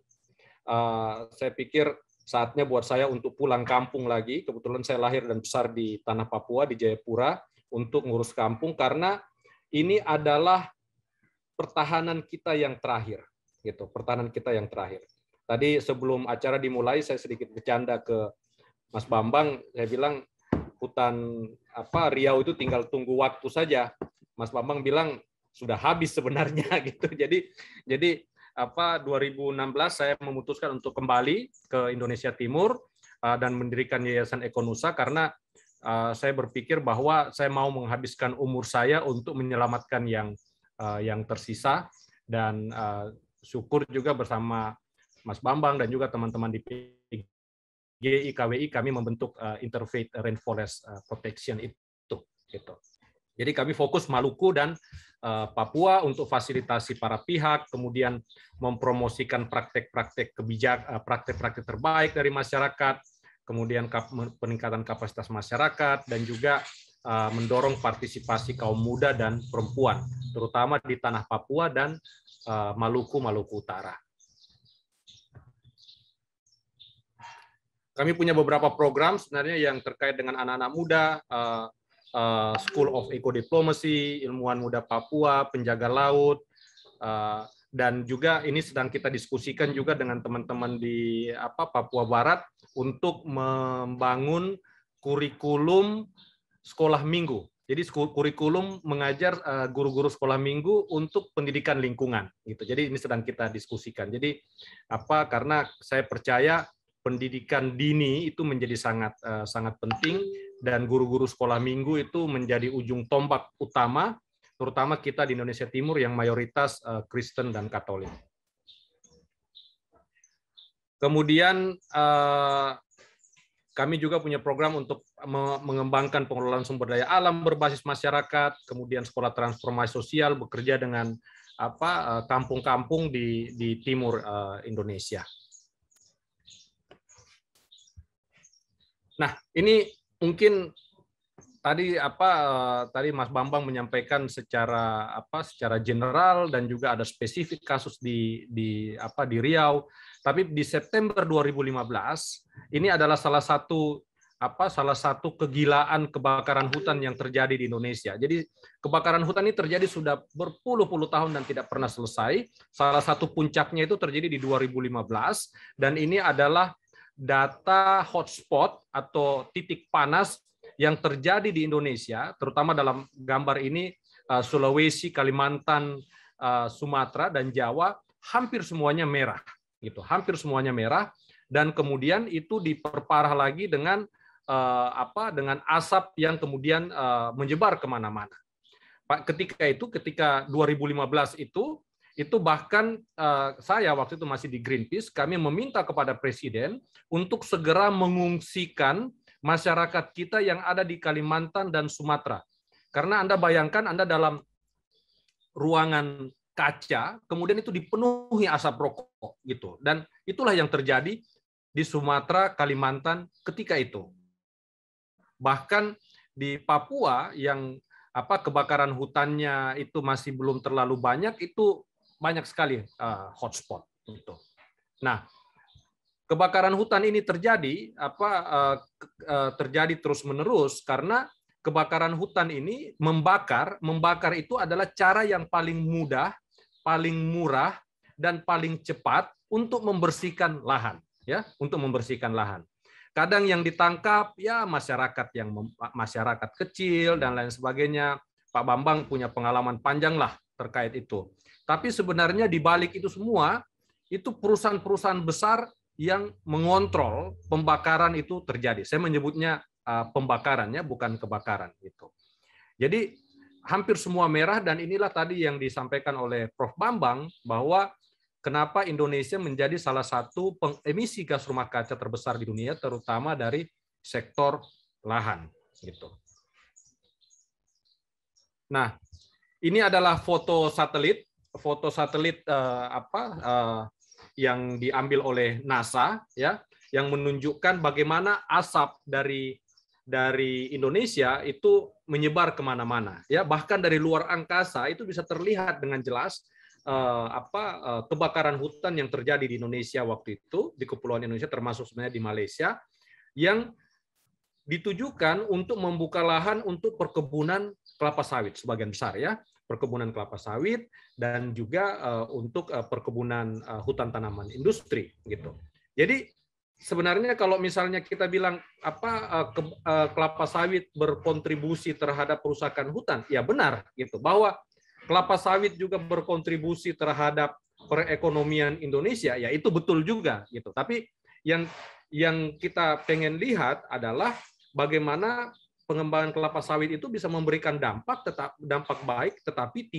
Saya pikir saatnya buat saya untuk pulang kampung lagi. Kebetulan saya lahir dan besar di tanah Papua, di Jayapura, untuk ngurus kampung, karena ini adalah pertahanan kita yang terakhir. Gitu, pertahanan kita yang terakhir. Tadi sebelum acara dimulai saya sedikit bercanda ke Mas Bambang, saya bilang hutan Riau itu tinggal tunggu waktu saja. Mas Bambang bilang sudah habis sebenarnya gitu. Jadi 2016 saya memutuskan untuk kembali ke Indonesia Timur dan mendirikan Yayasan Ekonusa karena saya berpikir bahwa saya mau menghabiskan umur saya untuk menyelamatkan yang tersisa, dan syukur juga bersama Mas Bambang dan juga teman-teman di PGI KWI kami membentuk Interfaith Rainforest Protection itu gitu. Jadi kami fokus Maluku dan Papua untuk fasilitasi para pihak, kemudian mempromosikan praktek-praktek praktek-praktek terbaik dari masyarakat, kemudian peningkatan kapasitas masyarakat, dan juga mendorong partisipasi kaum muda dan perempuan, terutama di tanah Papua dan Maluku Utara. Kami punya beberapa program sebenarnya yang terkait dengan anak-anak muda, School of Eco-Diplomacy, Ilmuwan Muda Papua, Penjaga Laut, dan juga ini sedang kita diskusikan juga dengan teman-teman di Papua Barat untuk membangun kurikulum sekolah minggu. Jadi kurikulum mengajar guru-guru sekolah minggu untuk pendidikan lingkungan gitu. Jadi ini sedang kita diskusikan. Jadi karena saya percaya pendidikan dini itu menjadi sangat penting, dan guru-guru sekolah minggu itu menjadi ujung tombak utama, terutama kita di Indonesia Timur yang mayoritas Kristen dan Katolik. Kemudian kami juga punya program untuk mengembangkan pengelolaan sumber daya alam berbasis masyarakat, kemudian sekolah transformasi sosial bekerja dengan kampung-kampung di timur Indonesia. Nah, ini mungkin tadi Mas Bambang menyampaikan secara general dan juga ada spesifik kasus di Riau. Tapi di September 2015 ini adalah salah satu kegilaan kebakaran hutan yang terjadi di Indonesia. Jadi kebakaran hutan ini terjadi sudah berpuluh-puluh tahun dan tidak pernah selesai. Salah satu puncaknya itu terjadi di 2015, dan ini adalah data hotspot atau titik panas yang terjadi di Indonesia, terutama dalam gambar ini Sulawesi, Kalimantan, Sumatera, dan Jawa, hampir semuanya merah, gitu. Hampir semuanya merah, dan kemudian itu diperparah lagi dengan asap yang kemudian menyebar kemana-mana. Ketika 2015 itu bahkan saya waktu itu masih di Greenpeace, kami meminta kepada Presiden untuk segera mengungsikan masyarakat kita yang ada di Kalimantan dan Sumatera. Karena Anda bayangkan Anda dalam ruangan kaca, kemudian itu dipenuhi asap rokok gitu. Dan itulah yang terjadi di Sumatera, Kalimantan ketika itu. Bahkan di Papua yang kebakaran hutannya itu masih belum terlalu banyak, itu banyak sekali hotspot gitu. Nah, kebakaran hutan ini terjadi terus-menerus karena kebakaran hutan ini membakar itu adalah cara yang paling mudah, paling murah, dan paling cepat untuk membersihkan lahan, ya, untuk membersihkan lahan. Kadang yang ditangkap ya masyarakat kecil dan lain sebagainya. Pak Bambang punya pengalaman panjang lah terkait itu. Tapi sebenarnya di balik itu semua, itu perusahaan-perusahaan besar yang mengontrol pembakaran itu terjadi. Saya menyebutnya pembakarannya, bukan kebakaran. Gitu. Jadi hampir semua merah, dan inilah tadi yang disampaikan oleh Prof. Bambang, bahwa kenapa Indonesia menjadi salah satu pengemisi gas rumah kaca terbesar di dunia, terutama dari sektor lahan. Gitu. Nah, ini adalah foto satelit yang diambil oleh NASA, ya, yang menunjukkan bagaimana asap dari Indonesia itu menyebar kemana-mana, ya, bahkan dari luar angkasa itu bisa terlihat dengan jelas kebakaran hutan yang terjadi di Indonesia waktu itu, di Kepulauan Indonesia, termasuk sebenarnya di Malaysia, yang ditujukan untuk membuka lahan untuk perkebunan kelapa sawit sebagian besar, ya, perkebunan kelapa sawit, dan juga untuk perkebunan hutan tanaman industri gitu. Jadi sebenarnya kalau misalnya kita bilang kelapa sawit berkontribusi terhadap kerusakan hutan, ya benar gitu, bahwa kelapa sawit juga berkontribusi terhadap perekonomian Indonesia, ya itu betul juga gitu. Tapi yang kita pengen lihat adalah bagaimana pengembangan kelapa sawit itu bisa memberikan dampak baik, tetapi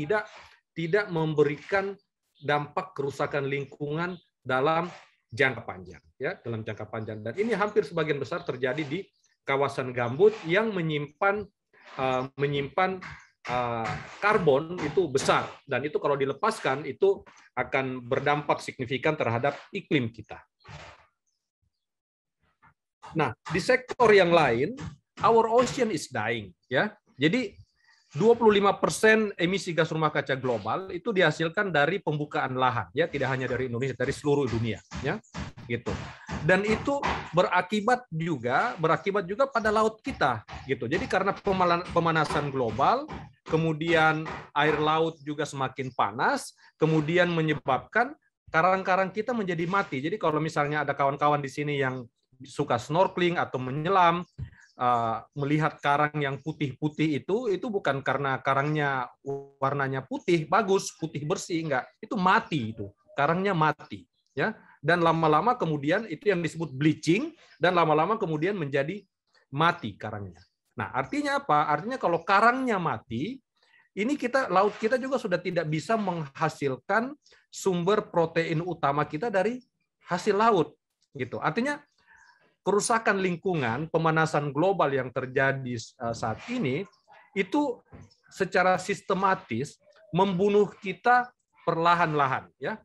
tidak memberikan dampak kerusakan lingkungan dalam jangka panjang, ya, dalam jangka panjang. Dan ini hampir sebagian besar terjadi di kawasan gambut yang menyimpan karbon itu besar, dan itu kalau dilepaskan itu akan berdampak signifikan terhadap iklim kita. Nah, di sektor yang lain our ocean is dying, ya. Jadi 25% emisi gas rumah kaca global itu dihasilkan dari pembukaan lahan, ya, tidak hanya dari Indonesia, dari seluruh dunia, ya, gitu. Dan itu berakibat juga pada laut kita, gitu. Jadi karena pemanasan global, kemudian air laut juga semakin panas, kemudian menyebabkan karang-karang kita menjadi mati. Jadi kalau misalnya ada kawan-kawan di sini yang suka snorkeling atau menyelam, melihat karang yang putih-putih itu bukan karena karangnya warnanya putih bagus, putih bersih, enggak, itu mati, itu karangnya mati, ya. Dan lama-lama kemudian itu yang disebut bleaching, dan lama-lama kemudian menjadi mati karangnya. Nah, artinya apa? Artinya kalau karangnya mati, ini laut kita juga sudah tidak bisa menghasilkan sumber protein utama kita dari hasil laut, gitu. Artinya kerusakan lingkungan, pemanasan global yang terjadi saat ini itu secara sistematis membunuh kita perlahan-lahan, ya,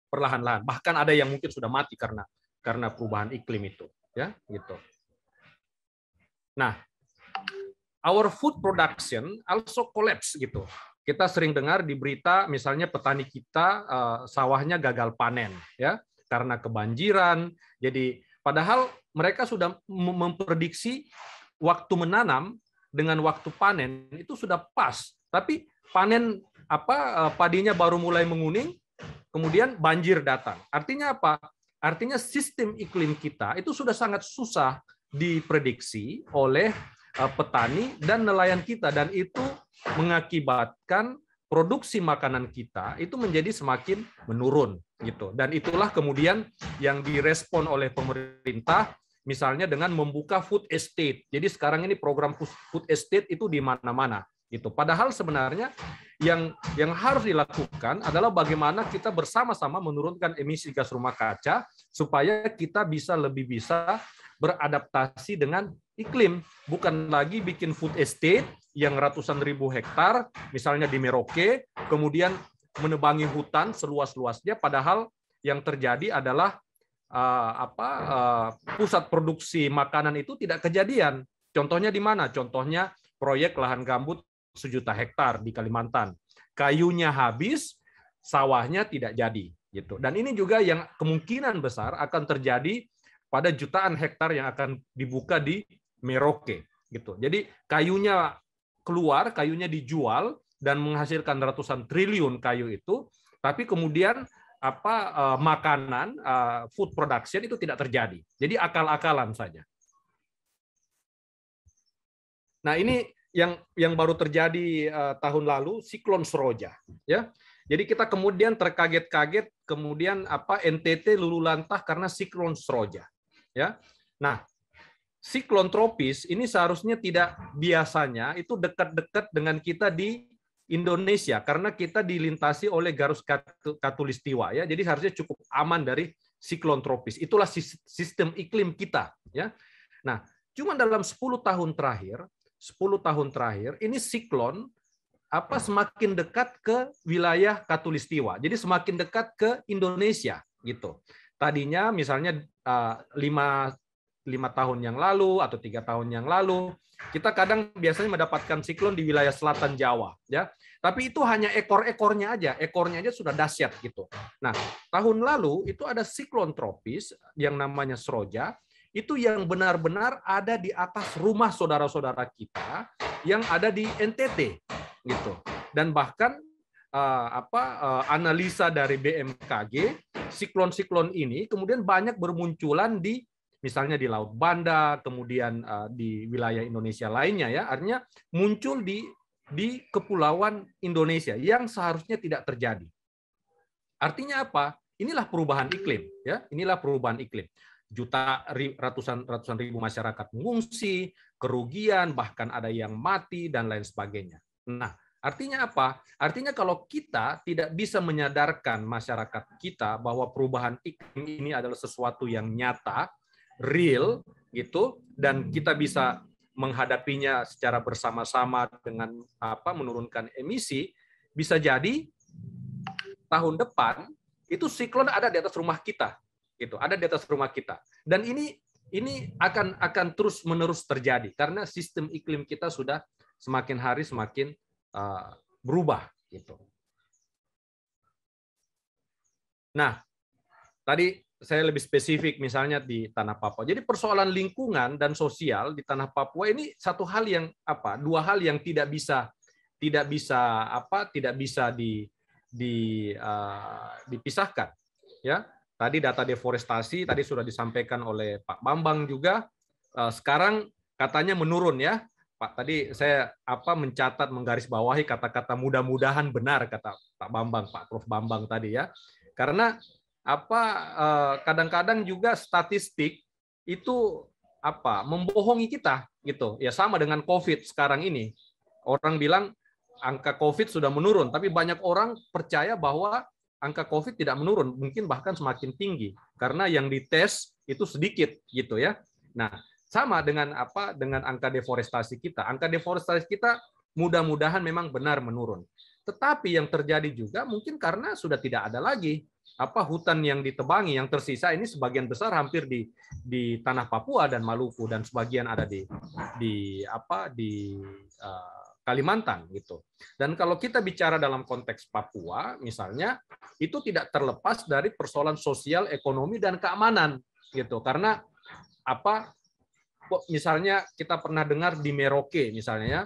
perlahan-lahan. Bahkan ada yang mungkin sudah mati karena perubahan iklim itu, ya, gitu. Nah, our food production also collapse, gitu. Kita sering dengar di berita, misalnya petani kita sawahnya gagal panen, ya, karena kebanjiran. Jadi padahal mereka sudah memprediksi waktu menanam dengan waktu panen itu sudah pas, tapi panen padinya baru mulai menguning, kemudian banjir datang. Artinya apa? Artinya sistem iklim kita itu sudah sangat susah diprediksi oleh petani dan nelayan kita, dan itu mengakibatkan produksi makanan kita itu menjadi semakin menurun, gitu. Dan itulah kemudian yang direspon oleh pemerintah, misalnya dengan membuka food estate. Jadi sekarang ini program food estate itu di mana-mana, gitu. Padahal sebenarnya yang harus dilakukan adalah bagaimana kita bersama-sama menurunkan emisi gas rumah kaca supaya kita lebih bisa beradaptasi dengan iklim, bukan lagi bikin food estate yang ratusan ribu hektar, misalnya di Merauke, kemudian menebangi hutan seluas-luasnya, padahal yang terjadi adalah pusat produksi makanan itu tidak kejadian. Contohnya di mana? Contohnya proyek lahan gambut 1 juta hektar di Kalimantan. Kayunya habis, sawahnya tidak jadi, gitu. Dan ini juga yang kemungkinan besar akan terjadi pada jutaan hektar yang akan dibuka di Merauke, gitu. Jadi kayunya keluar, kayunya dijual dan menghasilkan ratusan triliun kayu itu, tapi kemudian makanan, food production itu tidak terjadi. Jadi akal-akalan saja. Nah, ini yang baru terjadi tahun lalu, siklon Seroja, ya. Jadi kita kemudian terkaget-kaget, kemudian NTT luluh lantah karena siklon Seroja, ya. Nah, siklon tropis ini seharusnya tidak biasanya itu dekat-dekat dengan kita di Indonesia karena kita dilintasi oleh garis khatulistiwa, ya. Jadi harusnya cukup aman dari siklon tropis. Itulah sistem iklim kita, ya. Nah, cuma dalam 10 tahun terakhir ini siklon semakin dekat ke wilayah khatulistiwa. Jadi semakin dekat ke Indonesia, gitu. Tadinya misalnya 5 tahun yang lalu atau 3 tahun yang lalu, kita kadang biasanya mendapatkan siklon di wilayah selatan Jawa, ya. Tapi itu hanya ekornya aja sudah dahsyat, gitu. Nah, tahun lalu itu ada siklon tropis yang namanya Seroja, itu yang benar-benar ada di atas rumah saudara-saudara kita yang ada di NTT, gitu. Dan bahkan analisa dari BMKG, siklon-siklon ini kemudian banyak bermunculan di misalnya di Laut Banda, kemudian di wilayah Indonesia lainnya, ya. Artinya muncul di kepulauan Indonesia yang seharusnya tidak terjadi. Artinya apa? Inilah perubahan iklim, ya. Inilah perubahan iklim. Ratusan ribu masyarakat mengungsi, kerugian, bahkan ada yang mati dan lain sebagainya. Nah, artinya apa? Artinya kalau kita tidak bisa menyadarkan masyarakat kita bahwa perubahan iklim ini adalah sesuatu yang nyata, real, gitu, dan kita bisa menghadapinya secara bersama-sama dengan menurunkan emisi, bisa jadi tahun depan itu siklon ada di atas rumah kita, gitu, ada di atas rumah kita. Dan ini ini akan terus-menerus terjadi karena sistem iklim kita sudah semakin hari semakin berubah gitu. Nah, tadi saya lebih spesifik misalnya di tanah Papua. Jadi persoalan lingkungan dan sosial di tanah Papua ini satu hal yang dua hal yang tidak bisa dipisahkan. Ya, tadi data deforestasi tadi sudah disampaikan oleh Pak Bambang juga. Sekarang katanya menurun ya, Pak. Tadi saya mencatat menggarisbawahi kata-kata mudah-mudahan benar kata Pak Bambang, Pak Prof Bambang tadi ya. Karena kadang-kadang juga statistik itu membohongi kita gitu. Ya sama dengan COVID sekarang ini. Orang bilang angka COVID sudah menurun, tapi banyak orang percaya bahwa angka COVID tidak menurun, mungkin bahkan semakin tinggi karena yang dites itu sedikit gitu ya. Nah, sama dengan dengan angka deforestasi kita. Angka deforestasi kita mudah-mudahan memang benar menurun. Tetapi yang terjadi juga mungkin karena sudah tidak ada lagi hutan yang ditebangi, yang tersisa ini sebagian besar hampir di tanah Papua dan Maluku dan sebagian ada di Kalimantan gitu. Dan kalau kita bicara dalam konteks Papua misalnya itu tidak terlepas dari persoalan sosial, ekonomi dan keamanan gitu. Karena misalnya kita pernah dengar di Merauke misalnya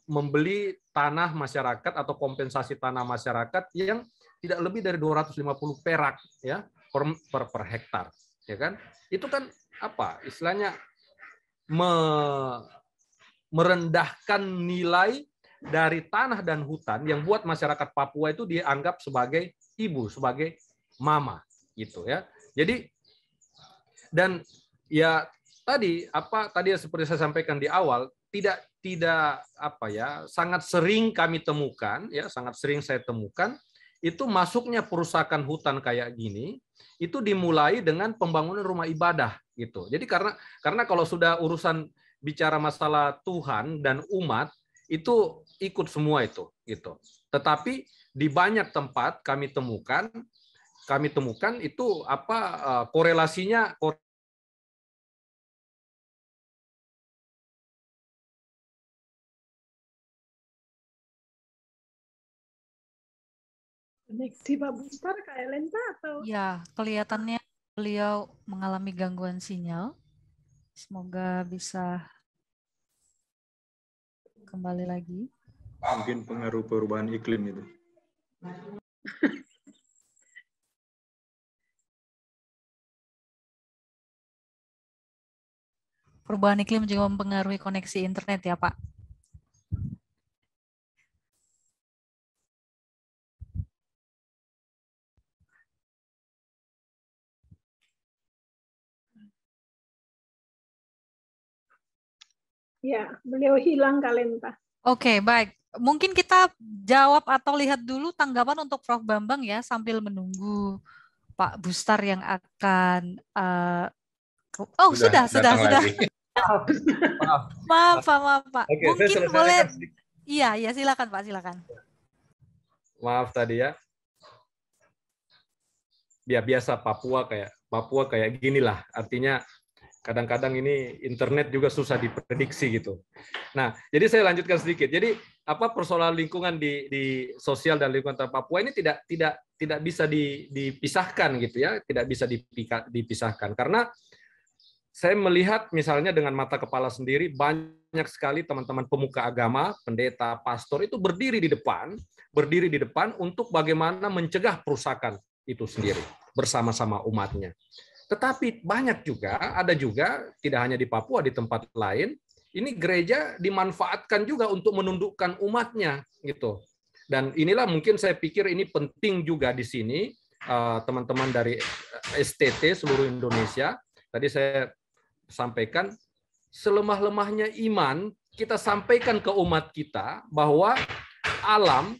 membeli tanah masyarakat atau kompensasi tanah masyarakat yang tidak lebih dari 250 perak ya per hektar ya kan. Itu kan istilahnya merendahkan nilai dari tanah dan hutan yang buat masyarakat Papua itu dianggap sebagai ibu, sebagai mama gitu ya. Jadi dan ya tadi seperti saya sampaikan di awal tidak sangat sering kami temukan ya, sangat sering saya temukan itu masuknya perusakan hutan kayak gini itu dimulai dengan pembangunan rumah ibadah gitu. Jadi karena kalau sudah urusan bicara masalah Tuhan dan umat itu ikut semua itu gitu. Tetapi di banyak tempat kami temukan itu korelasinya Koneksi Pak Bustar kayak Lenta atau? Ya, kelihatannya beliau mengalami gangguan sinyal. Semoga bisa kembali lagi. Mungkin pengaruh perubahan iklim itu. Perubahan iklim juga mempengaruhi koneksi internet ya, Pak. Ya, beliau hilang Kak Lenta. Oke, baik. Mungkin kita jawab atau lihat dulu tanggapan untuk Prof Bambang ya, sambil menunggu Pak Bustar yang akan sudah. Maaf Pak. Oke, mungkin boleh. Iya, silakan Pak, silakan. Maaf tadi ya. Ya biasa Papua kayak ginilah. Artinya kadang-kadang ini internet juga susah diprediksi gitu. Nah, jadi saya lanjutkan sedikit. Jadi persoalan lingkungan di sosial dan lingkungan Papua ini tidak bisa dipisahkan gitu ya, tidak bisa dipisahkan karena saya melihat misalnya dengan mata kepala sendiri banyak sekali teman-teman pemuka agama, pendeta, pastor itu berdiri di depan untuk bagaimana mencegah perusakan itu sendiri bersama-sama umatnya. Tetapi ada juga tidak hanya di Papua, di tempat lain, ini gereja dimanfaatkan juga untuk menundukkan umatnya gitu. Dan inilah mungkin saya pikir ini penting juga di sini teman-teman dari STT seluruh Indonesia. Tadi saya sampaikan selemah-lemahnya iman kita sampaikan ke umat kita bahwa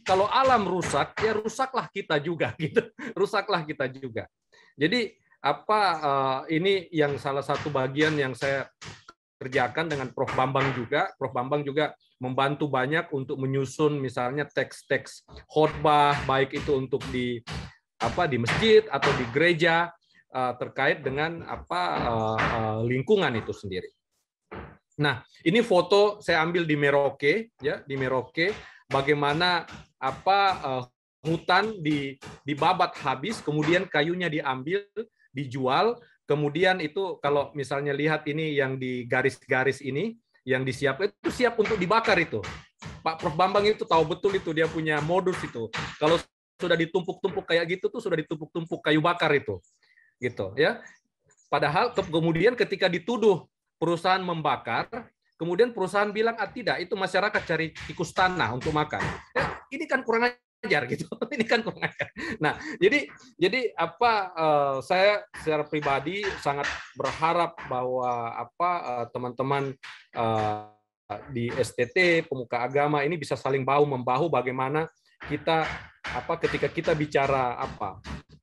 kalau alam rusak ya rusaklah kita juga gitu. Rusaklah kita juga. Jadi ini yang salah satu bagian yang saya kerjakan dengan Prof Bambang juga. Prof Bambang juga membantu banyak untuk menyusun misalnya teks-teks khotbah baik itu untuk di masjid atau di gereja terkait dengan lingkungan itu sendiri. Nah, ini foto saya ambil di Merauke, ya, di Merauke, bagaimana hutan dibabat habis, kemudian kayunya diambil, dijual, kemudian itu kalau misalnya lihat ini yang di garis-garis ini, yang disiapkan itu siap untuk dibakar itu. Pak Prof Bambang itu tahu betul itu, dia punya modus itu. Kalau sudah ditumpuk-tumpuk kayak gitu tuh sudah ditumpuk-tumpuk kayu bakar itu. Gitu ya. Padahal kemudian ketika dituduh perusahaan membakar, kemudian perusahaan bilang tidak, itu masyarakat cari tikus tanah untuk makan. Ya, ini kan kurang ajar gitu. Ini kan kurang ajar. Nah, jadi saya secara pribadi sangat berharap bahwa teman-teman di STT pemuka agama ini bisa saling bahu membahu bagaimana kita ketika kita bicara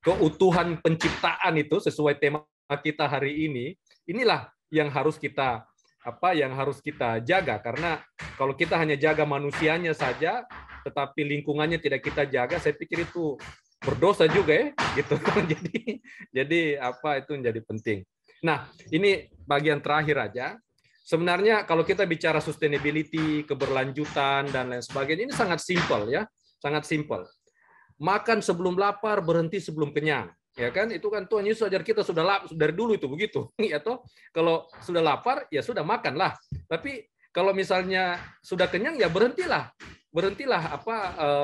keutuhan penciptaan itu sesuai tema kita hari ini, inilah yang harus kita jaga, karena kalau kita hanya jaga manusianya saja tetapi lingkungannya tidak kita jaga, saya pikir itu berdosa juga ya gitu. jadi itu menjadi penting. Nah, ini bagian terakhir aja. Sebenarnya kalau kita bicara sustainability, keberlanjutan dan lain sebagainya, ini sangat simpel ya, sangat simpel. Makan sebelum lapar, berhenti sebelum kenyang. Ya kan, itu kan Tuhan Yesus ajar kita sudah dari dulu itu begitu, ya toh. Kalau sudah lapar ya sudah makanlah. Tapi kalau misalnya sudah kenyang ya berhentilah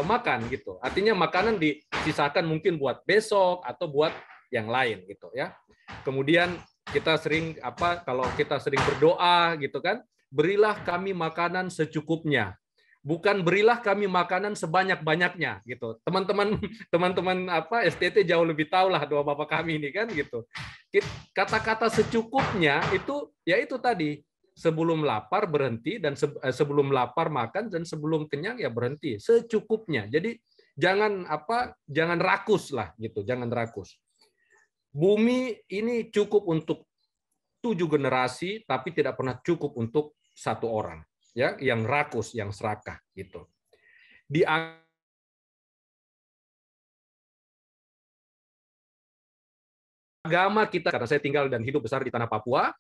makan gitu. Artinya makanan disisakan mungkin buat besok atau buat yang lain gitu ya. Kemudian kita sering kalau kita sering berdoa gitu kan, berilah kami makanan secukupnya. Bukan berilah kami makanan sebanyak-banyaknya gitu. Teman-teman STT jauh lebih tahu lah doa Bapa kami ini kan gitu. Kata-kata secukupnya itu ya itu tadi, sebelum lapar berhenti, dan sebelum lapar makan, dan sebelum kenyang ya berhenti, secukupnya. Jadi jangan rakus lah gitu, jangan rakus. Bumi ini cukup untuk 7 generasi tapi tidak pernah cukup untuk 1 orang. Ya, yang rakus, yang serakah gitu. Di agama kita, karena saya tinggal dan hidup besar di tanah Papua,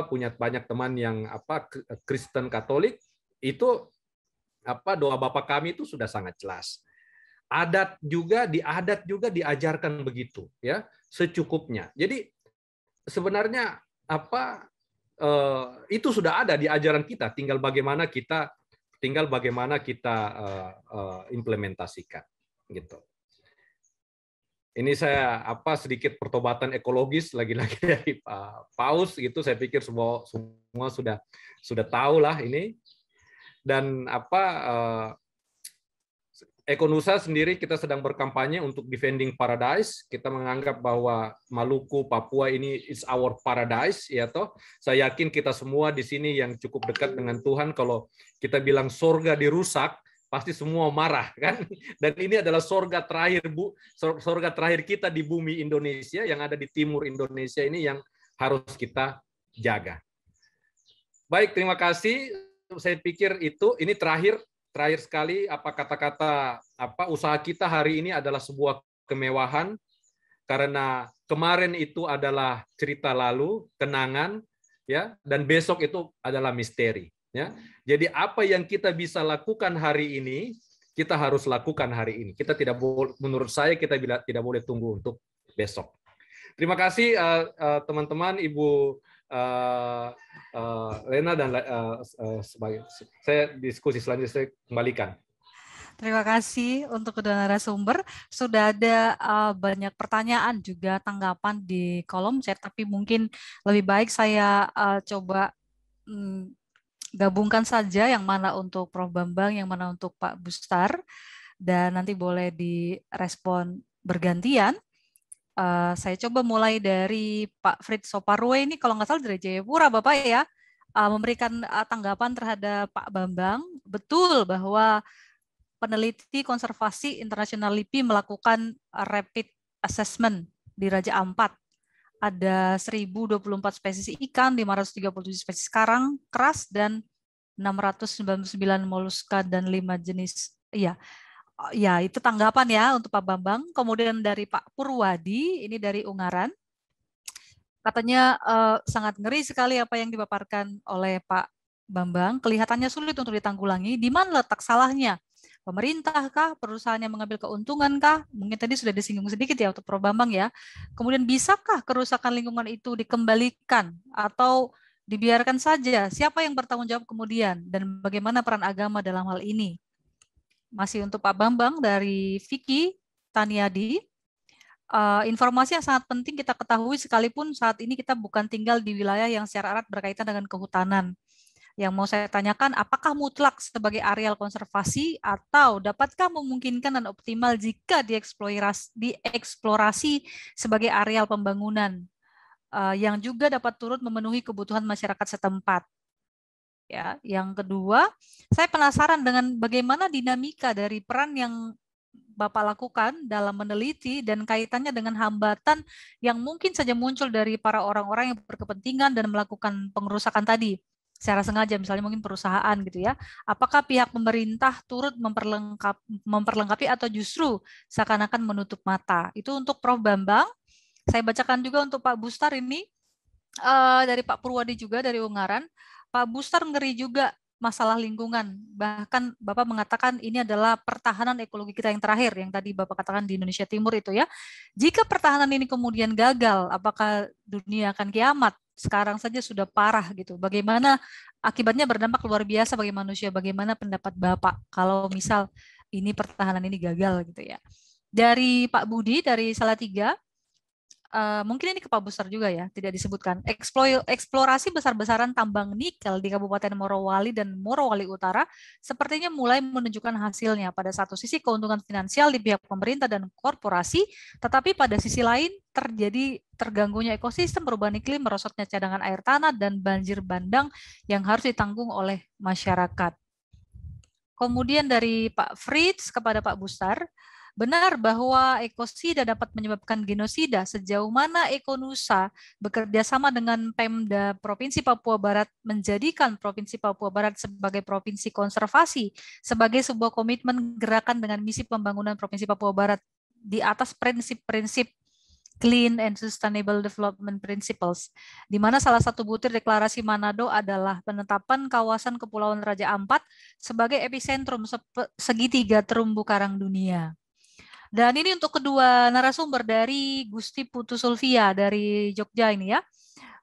punya banyak teman yang Kristen Katolik, itu doa Bapa kami itu sudah sangat jelas. Adat juga diajarkan begitu ya, secukupnya. Jadi sebenarnya itu sudah ada di ajaran kita, tinggal bagaimana kita implementasikan gitu. Ini saya sedikit pertobatan ekologis lagi-lagi dari Pak Paus gitu, saya pikir semua sudah tahu lah ini. Dan Ekonusa sendiri kita sedang berkampanye untuk defending paradise. Kita menganggap bahwa Maluku, Papua ini is our paradise, ya toh. Saya yakin kita semua di sini yang cukup dekat dengan Tuhan, kalau kita bilang sorga dirusak, pasti semua marah kan. Dan ini adalah sorga terakhir kita di bumi Indonesia, yang ada di timur Indonesia ini, yang harus kita jaga. Baik, terima kasih. Saya pikir ini terakhir sekali kata-kata usaha kita hari ini adalah sebuah kemewahan, karena kemarin itu adalah cerita lalu, kenangan ya, dan besok itu adalah misteri ya. Jadi apa yang kita bisa lakukan hari ini, kita harus lakukan hari ini. Kita tidak boleh, menurut saya kita tidak boleh tunggu untuk besok. Terima kasih teman-teman, Ibu Lena dan sebagai saya diskusi selanjutnya saya kembalikan. Terima kasih untuk kedua narasumber. Sudah ada banyak pertanyaan juga tanggapan di kolom chat, tapi mungkin lebih baik saya coba gabungkan saja, yang mana untuk Prof Bambang, yang mana untuk Pak Bustar, dan nanti boleh direspon bergantian. Saya coba mulai dari Pak Fritz Soparwe, ini kalau nggak salah dari Jayapura, Bapak ya, memberikan tanggapan terhadap Pak Bambang. Betul bahwa peneliti konservasi internasional LIPI melakukan rapid assessment di Raja Ampat. Ada 1024 spesies ikan, 537 spesies karang, keras, dan 699 moluska dan 5 jenis. Ya, itu tanggapan ya untuk Pak Bambang. Kemudian dari Pak Purwadi, ini dari Ungaran. Katanya sangat ngeri sekali apa yang dipaparkan oleh Pak Bambang, kelihatannya sulit untuk ditanggulangi. Di mana letak salahnya? Pemerintah kah? Perusahaan yang mengambil keuntungan kah? Mungkin tadi sudah disinggung sedikit ya untuk Prof. Bambang ya. Kemudian bisakah kerusakan lingkungan itu dikembalikan atau dibiarkan saja? Siapa yang bertanggung jawab kemudian? Dan bagaimana peran agama dalam hal ini? Masih untuk Pak Bambang dari Vicky Taniadi. Informasi yang sangat penting kita ketahui sekalipun saat ini kita bukan tinggal di wilayah yang secara erat berkaitan dengan kehutanan. Yang mau saya tanyakan, apakah mutlak sebagai areal konservasi atau dapatkah memungkinkan dan optimal jika dieksplorasi sebagai areal pembangunan yang juga dapat turut memenuhi kebutuhan masyarakat setempat. Ya, yang kedua, saya penasaran dengan bagaimana dinamika dari peran yang Bapak lakukan dalam meneliti dan kaitannya dengan hambatan yang mungkin saja muncul dari para orang-orang yang berkepentingan dan melakukan pengerusakan tadi secara sengaja, misalnya mungkin perusahaan gitu ya. Apakah pihak pemerintah turut memperlengkapi atau justru seakan-akan menutup mata? Itu untuk Prof. Bambang. Saya bacakan juga untuk Pak Bustar ini dari Pak Purwadi juga dari Ungaran. Pak Bustar ngeri juga masalah lingkungan. Bahkan Bapak mengatakan ini adalah pertahanan ekologi kita yang terakhir, yang tadi Bapak katakan di Indonesia Timur itu ya. Jika pertahanan ini kemudian gagal, apakah dunia akan kiamat? Sekarang saja sudah parah gitu. Bagaimana akibatnya berdampak luar biasa bagi manusia? Bagaimana pendapat Bapak kalau misal ini pertahanan ini gagal gitu ya? Dari Pak Budi dari Salatiga. Mungkin ini ke Pak Bustar juga ya, tidak disebutkan. Eksplorasi besar-besaran tambang nikel di Kabupaten Morowali dan Morowali Utara sepertinya mulai menunjukkan hasilnya. Pada satu sisi keuntungan finansial di pihak pemerintah dan korporasi, tetapi pada sisi lain terjadi terganggunya ekosistem, perubahan iklim, merosotnya cadangan air tanah, dan banjir bandang yang harus ditanggung oleh masyarakat. Kemudian dari Pak Fritz kepada Pak Bustar, benar bahwa ekosida dapat menyebabkan genosida. Sejauh mana Ekonusa bekerja sama dengan Pemda Provinsi Papua Barat menjadikan Provinsi Papua Barat sebagai provinsi konservasi, sebagai sebuah komitmen gerakan dengan misi pembangunan Provinsi Papua Barat di atas prinsip-prinsip Clean and Sustainable Development Principles, di mana salah satu butir deklarasi Manado adalah penetapan kawasan Kepulauan Raja Ampat sebagai epicentrum segitiga terumbu karang dunia. Dan ini untuk kedua narasumber dari Gusti Putu Sulvia dari Jogja ini ya.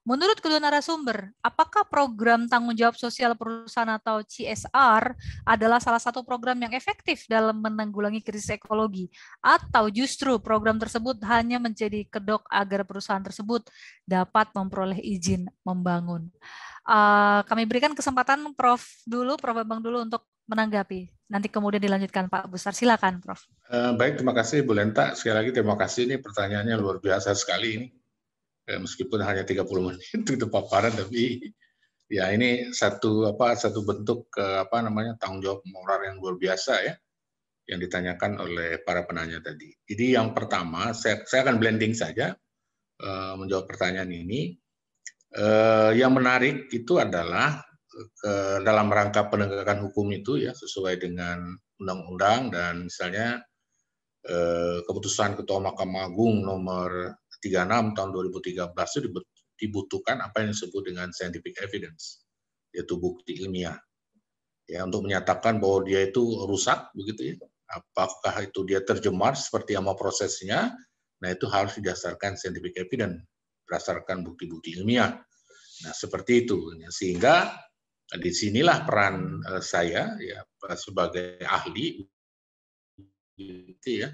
Menurut kedua narasumber, apakah program tanggung jawab sosial perusahaan atau CSR adalah salah satu program yang efektif dalam menanggulangi krisis ekologi? Atau justru program tersebut hanya menjadi kedok agar perusahaan tersebut dapat memperoleh izin membangun? Kami berikan kesempatan Prof. Bambang dulu untuk menanggapi. Nanti kemudian dilanjutkan Pak Bustar. Silakan, Prof. Baik, terima kasih Bu Lenta. Sekali lagi terima kasih, ini pertanyaannya luar biasa sekali ini. Meskipun hanya 30 menit itu paparan, tapi ya ini satu bentuk tanggung jawab moral yang luar biasa ya, yang ditanyakan oleh para penanya tadi. Jadi yang pertama, saya akan blending saja menjawab pertanyaan ini. Yang menarik itu adalah dalam rangka penegakan hukum itu ya, sesuai dengan undang-undang dan misalnya keputusan Ketua Mahkamah Agung nomor 36 tahun 2013 itu dibutuhkan apa yang disebut dengan scientific evidence, yaitu bukti ilmiah ya, untuk menyatakan bahwa dia itu rusak begitu ya. Apakah itu dia tercemar seperti apa prosesnya, nah itu harus didasarkan scientific evidence, berdasarkan bukti-bukti ilmiah. Nah seperti itu, sehingga disinilah peran saya ya sebagai ahli gitu ya,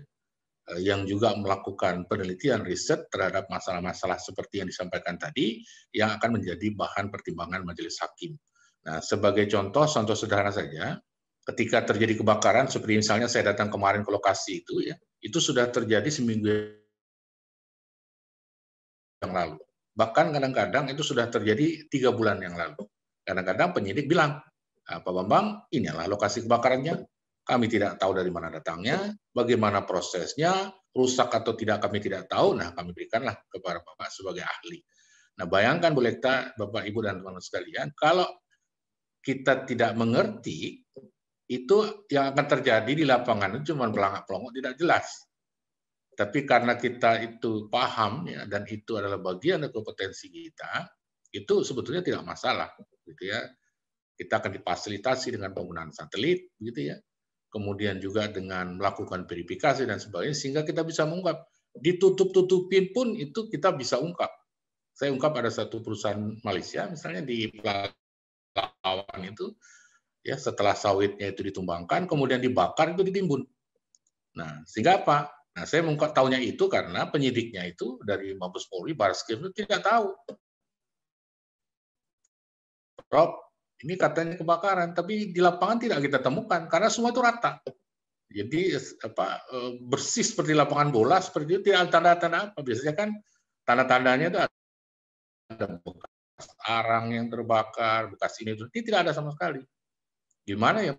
yang juga melakukan penelitian riset terhadap masalah-masalah seperti yang disampaikan tadi, yang akan menjadi bahan pertimbangan majelis hakim. Nah, sebagai contoh sederhana saja, ketika terjadi kebakaran, seperti misalnya saya datang kemarin ke lokasi itu ya, itu sudah terjadi seminggu yang lalu. Bahkan kadang-kadang itu sudah terjadi 3 bulan yang lalu. Kadang-kadang penyidik bilang, Pak Bambang, inilah lokasi kebakarannya, kami tidak tahu dari mana datangnya, bagaimana prosesnya, rusak atau tidak kami tidak tahu, nah kami berikanlah kepada Bapak sebagai ahli. Nah bayangkan Bu Lekta, Bapak Ibu dan teman-teman sekalian, kalau kita tidak mengerti, itu yang akan terjadi di lapangan itu cuma pelangak-pelongok tidak jelas. Tapi karena kita itu paham ya, dan itu adalah bagian dari kompetensi kita, itu sebetulnya tidak masalah, gitu ya. Kita akan difasilitasi dengan penggunaan satelit, gitu ya. Kemudian juga dengan melakukan verifikasi dan sebagainya, sehingga kita bisa mengungkap. Ditutup-tutupin pun itu kita bisa ungkap. Saya ungkap ada satu perusahaan Malaysia, misalnya di Pelawan itu, ya setelah sawitnya itu ditumbangkan, kemudian dibakar itu ditimbun. Nah, sehingga apa? Nah, saya mengungkap tahunya itu karena penyidiknya itu dari Mabes Polri, Bareskrim itu tidak tahu. Rob, ini katanya kebakaran, tapi di lapangan tidak kita temukan karena semua itu rata. Jadi bersih seperti lapangan bola, seperti itu tidak ada tanda-tanda apa. Biasanya kan tanda-tandanya itu ada bekas arang yang terbakar, bekas ini tidak ada sama sekali. Gimana ya?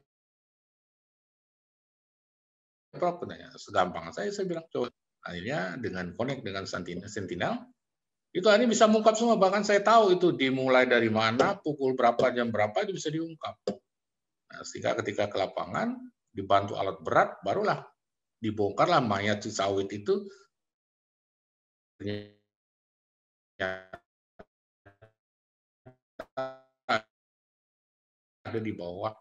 Prof, segampang saya bilang coba. Akhirnya dengan connect dengan Sentinel, itu akhirnya bisa mengungkap semua. Bahkan saya tahu itu dimulai dari mana, pukul berapa, jam berapa itu bisa diungkap. Nah, sehingga ketika ke lapangan dibantu alat berat, barulah dibongkarlah mayat si sawit itu ada di bawah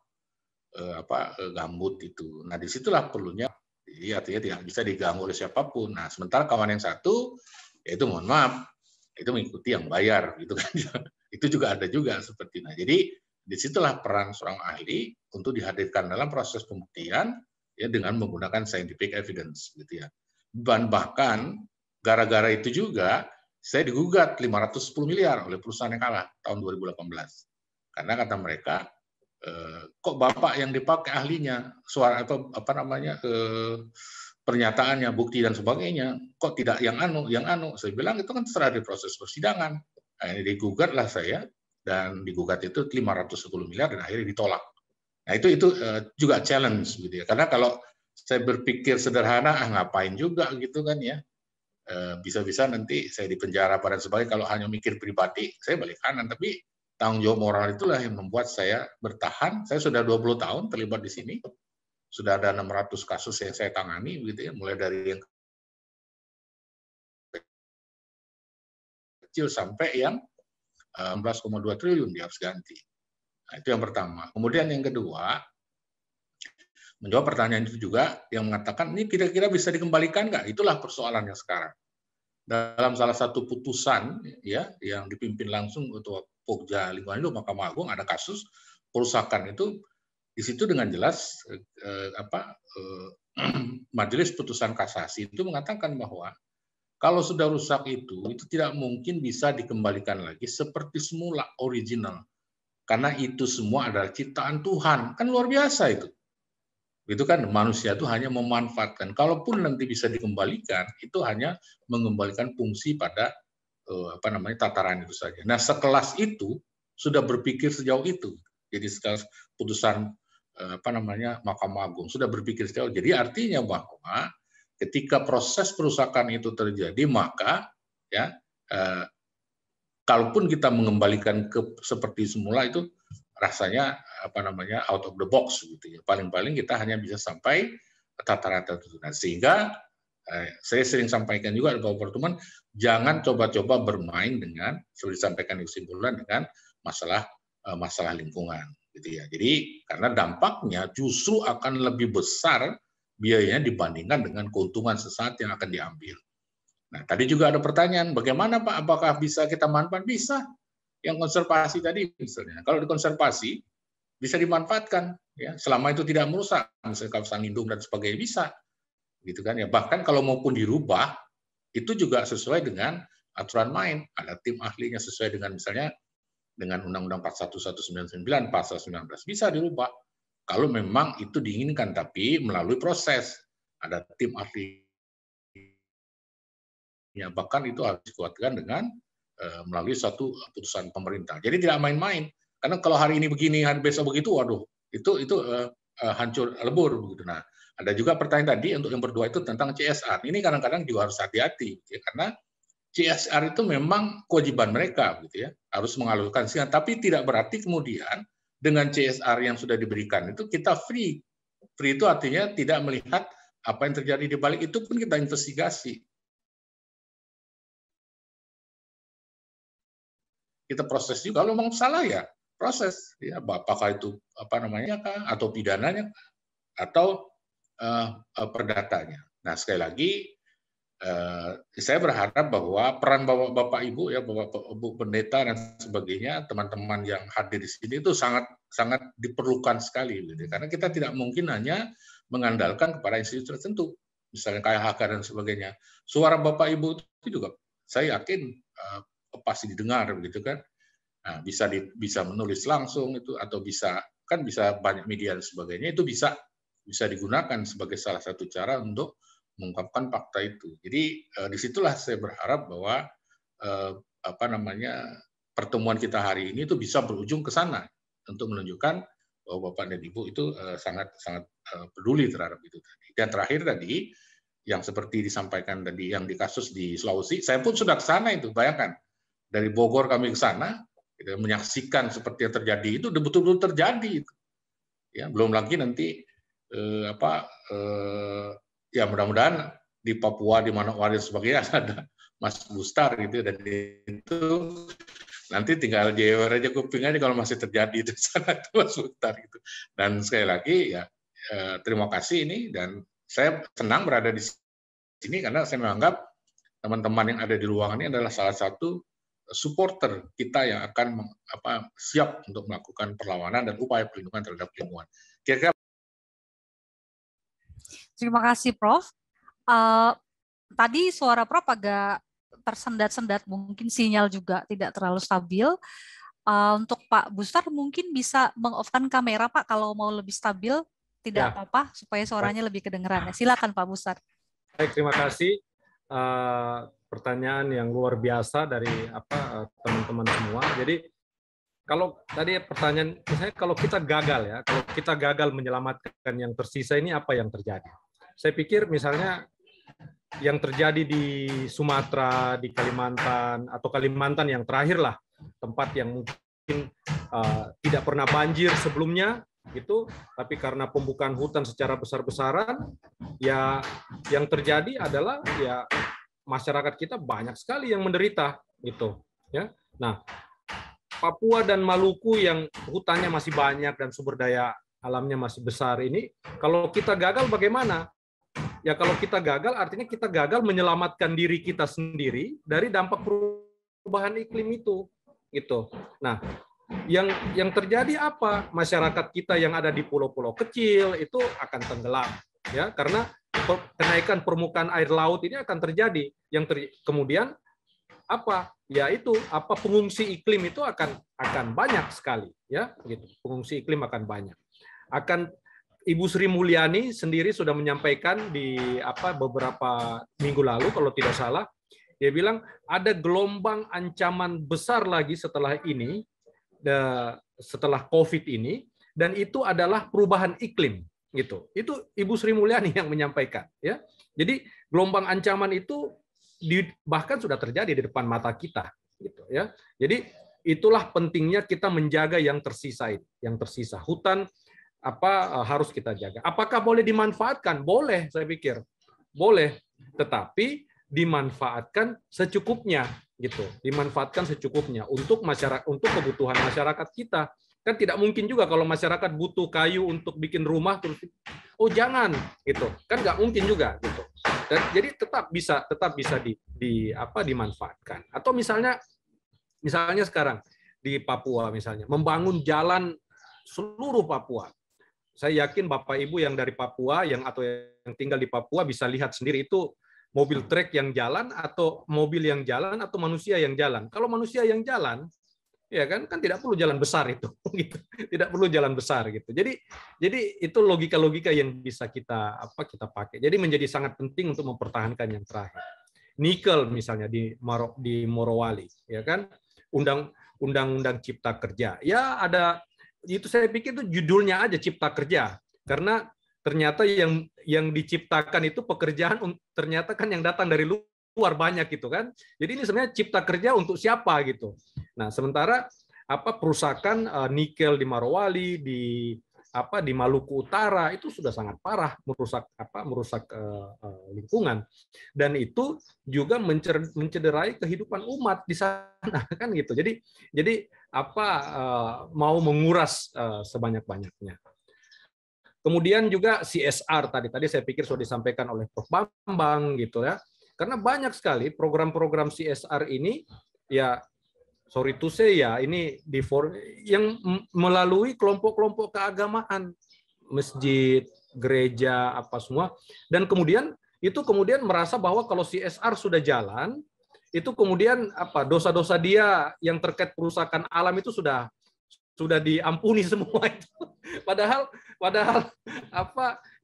gambut itu. Nah, disitulah perlunya. Jadi artinya tidak bisa diganggu oleh siapapun. Nah, sementara kawan yang satu, yaitu mohon maaf, itu mengikuti yang bayar, gitu kan. Itu juga ada juga seperti itu. Nah, jadi disitulah peran seorang ahli untuk dihadirkan dalam proses pembuktian ya dengan menggunakan scientific evidence, gitu ya. Dan bahkan gara-gara itu juga saya digugat 510 miliar oleh perusahaan yang kalah tahun 2018. Karena kata mereka, kok Bapak yang dipakai ahlinya, suara atau pernyataannya, bukti dan sebagainya, kok tidak yang anu. Saya bilang itu kan terserah di proses persidangan. Akhirnya digugatlah saya, dan digugat itu 510 miliar dan akhirnya ditolak. Nah, itu juga challenge gitu ya. Karena kalau saya berpikir sederhana, ngapain juga gitu kan ya. Bisa-bisa nanti saya dipenjara pada sebagainya kalau hanya mikir pribadi, saya balik kanan. Tapi tanggung jawab moral itulah yang membuat saya bertahan. Saya sudah 20 tahun terlibat di sini. Sudah ada 600 kasus yang saya tangani gitu ya, mulai dari yang kecil sampai yang 16,2 triliun dia harus ganti. Nah, itu yang pertama. Kemudian yang kedua, menjawab pertanyaan itu juga yang mengatakan ini kira-kira bisa dikembalikan nggak? Itulah persoalannya sekarang. Dalam salah satu putusan ya yang dipimpin langsung Ketua Pokja Lingkungan Hidup Mahkamah Agung ada kasus perusakan itu, di situ dengan jelas Majelis Putusan Kasasi itu mengatakan bahwa kalau sudah rusak itu tidak mungkin bisa dikembalikan lagi seperti semula original. Karena itu semua adalah ciptaan Tuhan. Kan luar biasa itu. Itu kan manusia itu hanya memanfaatkan. Kalaupun nanti bisa dikembalikan, itu hanya mengembalikan fungsi pada tataran itu saja. Nah, sekelas itu sudah berpikir sejauh itu. Jadi sekelas putusan Mahkamah Agung sudah berpikir sejauh. Jadi artinya bahwa ketika proses perusakan itu terjadi, maka ya kalaupun kita mengembalikan ke seperti semula itu rasanya out of the box gitu ya. Paling-paling kita hanya bisa sampai tataran tertentu. Nah, sehingga saya sering sampaikan juga di beberapa pertemuan, jangan coba-coba bermain dengan seperti disampaikan di kesimpulan dengan masalah lingkungan gitu ya. Jadi karena dampaknya justru akan lebih besar biayanya dibandingkan dengan keuntungan sesaat yang akan diambil. Nah, tadi juga ada pertanyaan, bagaimana Pak, apakah bisa kita manfaatkan? Bisa. Yang konservasi tadi misalnya, kalau dikonservasi bisa dimanfaatkan ya, selama itu tidak merusak, misalnya kawasan lindung dan sebagainya bisa. Gitu kan ya. Bahkan kalau maupun dirubah, itu juga sesuai dengan aturan main. Ada tim ahlinya sesuai dengan misalnya dengan Undang-Undang 41199 pasal 19 bisa dirubah. Kalau memang itu diinginkan, tapi melalui proses. Ada tim ahli. Ya, bahkan itu harus dikuatkan dengan melalui suatu putusan pemerintah. Jadi tidak main-main. Karena kalau hari ini begini, hari besok begitu, waduh, itu hancur lebur begitu. Nah, ada juga pertanyaan tadi untuk yang berdua itu tentang CSR. Ini kadang-kadang juga harus hati-hati, ya, karena CSR itu memang kewajiban mereka, gitu ya, harus mengalurkan siaran. Tapi tidak berarti kemudian dengan CSR yang sudah diberikan itu kita free. Free itu artinya tidak melihat apa yang terjadi di balik itu pun kita investigasi. Kita proses juga. Kalau memang salah ya proses, ya apakah itu apa namanya kah, atau pidananya kah, atau perdatanya. Nah sekali lagi saya berharap bahwa peran Bapak Ibu ya, Bapak Ibu pendeta dan sebagainya, teman-teman yang hadir di sini itu sangat diperlukan sekali, gitu. Karena kita tidak mungkin hanya mengandalkan kepada institusi tertentu, misalnya KHK dan sebagainya. Suara Bapak Ibu itu juga saya yakin pasti didengar, begitu kan? Nah, bisa menulis langsung itu, atau bisa banyak media dan sebagainya, itu bisa digunakan sebagai salah satu cara untuk mengungkapkan fakta itu. Jadi disitulah saya berharap bahwa pertemuan kita hari ini itu bisa berujung ke sana untuk menunjukkan bahwa Bapak dan Ibu itu sangat peduli terhadap itu tadi. Dan terakhir tadi yang seperti disampaikan tadi yang di kasus di Sulawesi, saya pun sudah ke sana itu, bayangkan dari Bogor kami ke sana, kita menyaksikan seperti yang terjadi itu betul-betul terjadi. Ya, belum lagi nanti ya mudah-mudahan di Papua, di Manokwari dan sebagainya ada Mas Bustar gitu, dan itu nanti tinggal jewer aja kuping aja kalau masih terjadi di sana itu Mas Bustar gitu. Dan sekali lagi ya terima kasih ini, dan saya senang berada di sini karena saya menganggap teman-teman yang ada di ruangan ini adalah salah satu supporter kita yang akan siap untuk melakukan perlawanan dan upaya perlindungan terhadap lingkungan. Kira-kira. Terima kasih, Prof. Tadi suara Prof agak tersendat-sendat, mungkin sinyal juga tidak terlalu stabil. Untuk Pak Bustar mungkin bisa meng-off-kan kamera, Pak, kalau mau lebih stabil, tidak apa-apa, supaya suaranya lebih kedengeran. Silakan, Pak Bustar. Baik, terima kasih. Pertanyaan yang luar biasa dari teman-teman semua. Jadi kalau tadi pertanyaan, misalnya kalau kita gagal menyelamatkan yang tersisa ini, apa yang terjadi? Saya pikir misalnya yang terjadi di Sumatera, di Kalimantan, atau Kalimantan yang terakhir lah, tempat yang mungkin tidak pernah banjir sebelumnya, gitu, tapi karena pembukaan hutan secara besar-besaran, ya yang terjadi adalah ya masyarakat kita banyak sekali yang menderita, gitu, ya. Nah, Papua dan Maluku yang hutannya masih banyak dan sumber daya alamnya masih besar ini, kalau kita gagal bagaimana? Ya kalau kita gagal artinya kita gagal menyelamatkan diri kita sendiri dari dampak perubahan iklim itu, gitu. Nah, yang terjadi apa? Masyarakat kita yang ada di pulau-pulau kecil itu akan tenggelam, ya, karena kenaikan permukaan air laut ini akan terjadi. Kemudian apa? Ya itu pengungsi iklim itu akan banyak sekali, ya, gitu. Pengungsi iklim akan banyak. Ibu Sri Mulyani sendiri sudah menyampaikan di beberapa minggu lalu kalau tidak salah, dia bilang ada gelombang ancaman besar lagi setelah ini, setelah COVID ini, dan itu adalah perubahan iklim, gitu. Itu Ibu Sri Mulyani yang menyampaikan, ya. Jadi gelombang ancaman itu bahkan sudah terjadi di depan mata kita, gitu, ya. Jadi itulah pentingnya kita menjaga yang tersisa. Hutan harus kita jaga. Apakah boleh dimanfaatkan? Boleh, saya pikir. Boleh, tetapi dimanfaatkan secukupnya, gitu. Dimanfaatkan secukupnya untuk masyarakat, untuk kebutuhan masyarakat kita. Kan tidak mungkin juga kalau masyarakat butuh kayu untuk bikin rumah terus jangan, gitu. Kan nggak mungkin juga, gitu. Dan jadi tetap bisa dimanfaatkan. Atau misalnya sekarang di Papua misalnya membangun jalan seluruh Papua. Saya yakin Bapak Ibu yang dari Papua atau yang tinggal di Papua bisa lihat sendiri itu mobil trek yang jalan atau mobil yang jalan atau manusia yang jalan. Kalau manusia yang jalan, ya kan tidak perlu jalan besar itu, gitu. Tidak perlu jalan besar gitu. Jadi itu logika-logika yang bisa kita pakai. Jadi menjadi sangat penting untuk mempertahankan yang terakhir. Nikel misalnya di Morowali, ya kan, undang-undang Cipta Kerja. Ya ada. Itu saya pikir itu judulnya aja Cipta Kerja, karena ternyata yang diciptakan itu pekerjaan ternyata kan yang datang dari luar banyak gitu kan. Jadi ini sebenarnya Cipta Kerja untuk siapa gitu. Nah, sementara perusakan nikel di Morowali, di di Maluku Utara itu sudah sangat parah, merusak lingkungan, dan itu juga mencederai kehidupan umat di sana kan gitu. Jadi mau menguras sebanyak-banyaknya. Kemudian juga CSR tadi saya pikir sudah disampaikan oleh Prof. Bambang gitu ya. Karena banyak sekali program-program CSR ini ya, sorry to say ya, ini yang melalui kelompok-kelompok keagamaan, masjid, gereja, apa semua, dan kemudian merasa bahwa kalau CSR sudah jalan, itu kemudian dosa-dosa dia yang terkait perusakan alam itu sudah diampuni semua itu. Padahal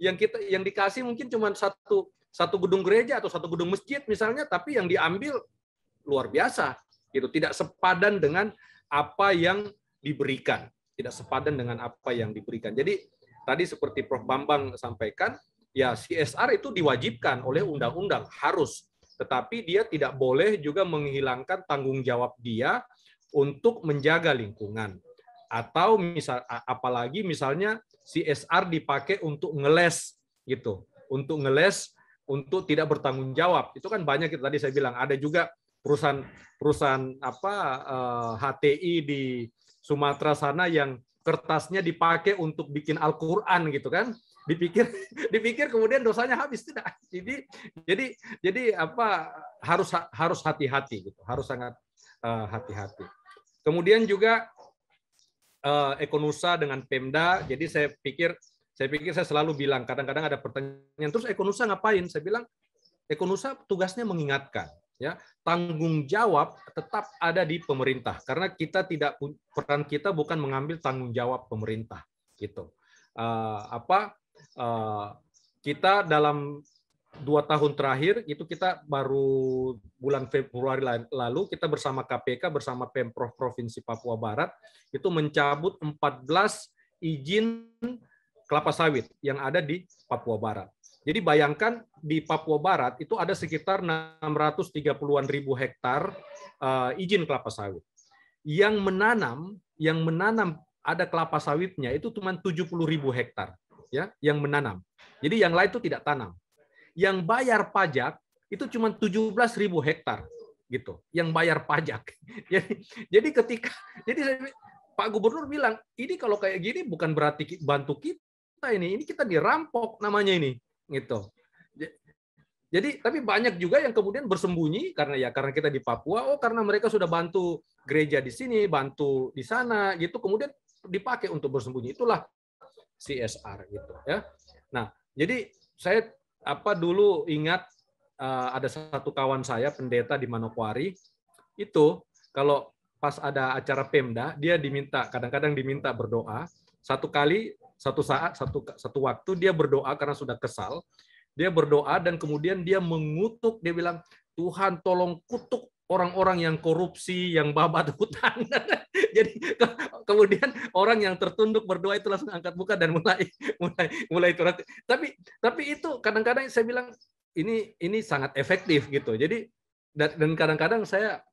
yang dikasih mungkin cuma satu gedung gereja atau satu gedung masjid misalnya, tapi yang diambil luar biasa. Gitu, tidak sepadan dengan apa yang diberikan, Jadi tadi seperti Prof. Bambang sampaikan, ya CSR itu diwajibkan oleh undang-undang, harus, tetapi dia tidak boleh juga menghilangkan tanggung jawab dia untuk menjaga lingkungan. Atau apalagi misalnya CSR dipakai untuk ngeles gitu, untuk tidak bertanggung jawab. Itu kan banyak, tadi saya bilang ada juga perusahaan HTI di Sumatera sana yang kertasnya dipakai untuk bikin Al-Qur'an gitu kan. Dipikir kemudian dosanya habis, tidak. Jadi harus hati-hati gitu, harus sangat hati-hati. Kemudian juga Ekonusa dengan Pemda. Jadi saya pikir saya selalu bilang, kadang-kadang ada pertanyaan, terus Ekonusa ngapain? Saya bilang Ekonusa tugasnya mengingatkan, ya, tanggung jawab tetap ada di pemerintah, karena peran kita bukan mengambil tanggung jawab pemerintah gitu. Kita dalam 2 tahun terakhir itu kita baru bulan Februari lalu kita bersama KPK bersama Pemprov Provinsi Papua Barat itu mencabut 14 izin kelapa sawit yang ada di Papua Barat. Jadi bayangkan di Papua Barat itu ada sekitar 630-an ribu hektar izin kelapa sawit. Yang menanam ada kelapa sawitnya itu cuma 70.000 hektar, ya, yang menanam. Jadi yang lain itu tidak tanam. Yang bayar pajak itu cuma 17.000 hektar, gitu. Yang bayar pajak. Jadi Pak Gubernur bilang, ini kalau kayak gini bukan berarti bantu kita ini kita dirampok namanya ini. Gitu. Jadi tapi banyak juga yang kemudian bersembunyi karena kita di Papua, karena mereka sudah bantu gereja di sini, bantu di sana gitu, kemudian dipakai untuk bersembunyi. Itulah CSR gitu ya. Nah, jadi saya dulu ingat ada satu kawan saya pendeta di Manokwari, itu kalau pas ada acara Pemda dia kadang-kadang diminta berdoa. Satu waktu dia berdoa karena sudah kesal. Dia berdoa dan kemudian dia mengutuk, dia bilang, Tuhan tolong kutuk orang-orang yang korupsi, yang babat hutang. Jadi kemudian orang yang tertunduk berdoa itu langsung angkat muka dan mulai turun. Tapi itu kadang-kadang saya bilang ini sangat efektif gitu. Jadi dan kadang-kadang saya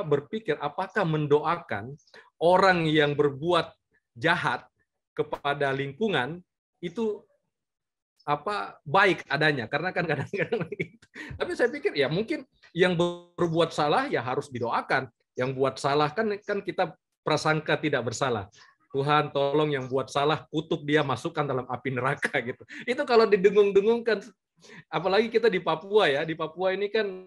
berpikir apakah mendoakan orang yang berbuat jahat kepada lingkungan itu baik adanya, karena kan kadang-kadang gitu. Tapi saya pikir ya mungkin yang berbuat salah ya harus didoakan. Yang buat salah kan kita prasangka tidak bersalah. Tuhan tolong yang buat salah, kutuk dia, masukkan dalam api neraka gitu. Itu kalau didengung-dengungkan, apalagi kita di Papua ya. Di Papua ini kan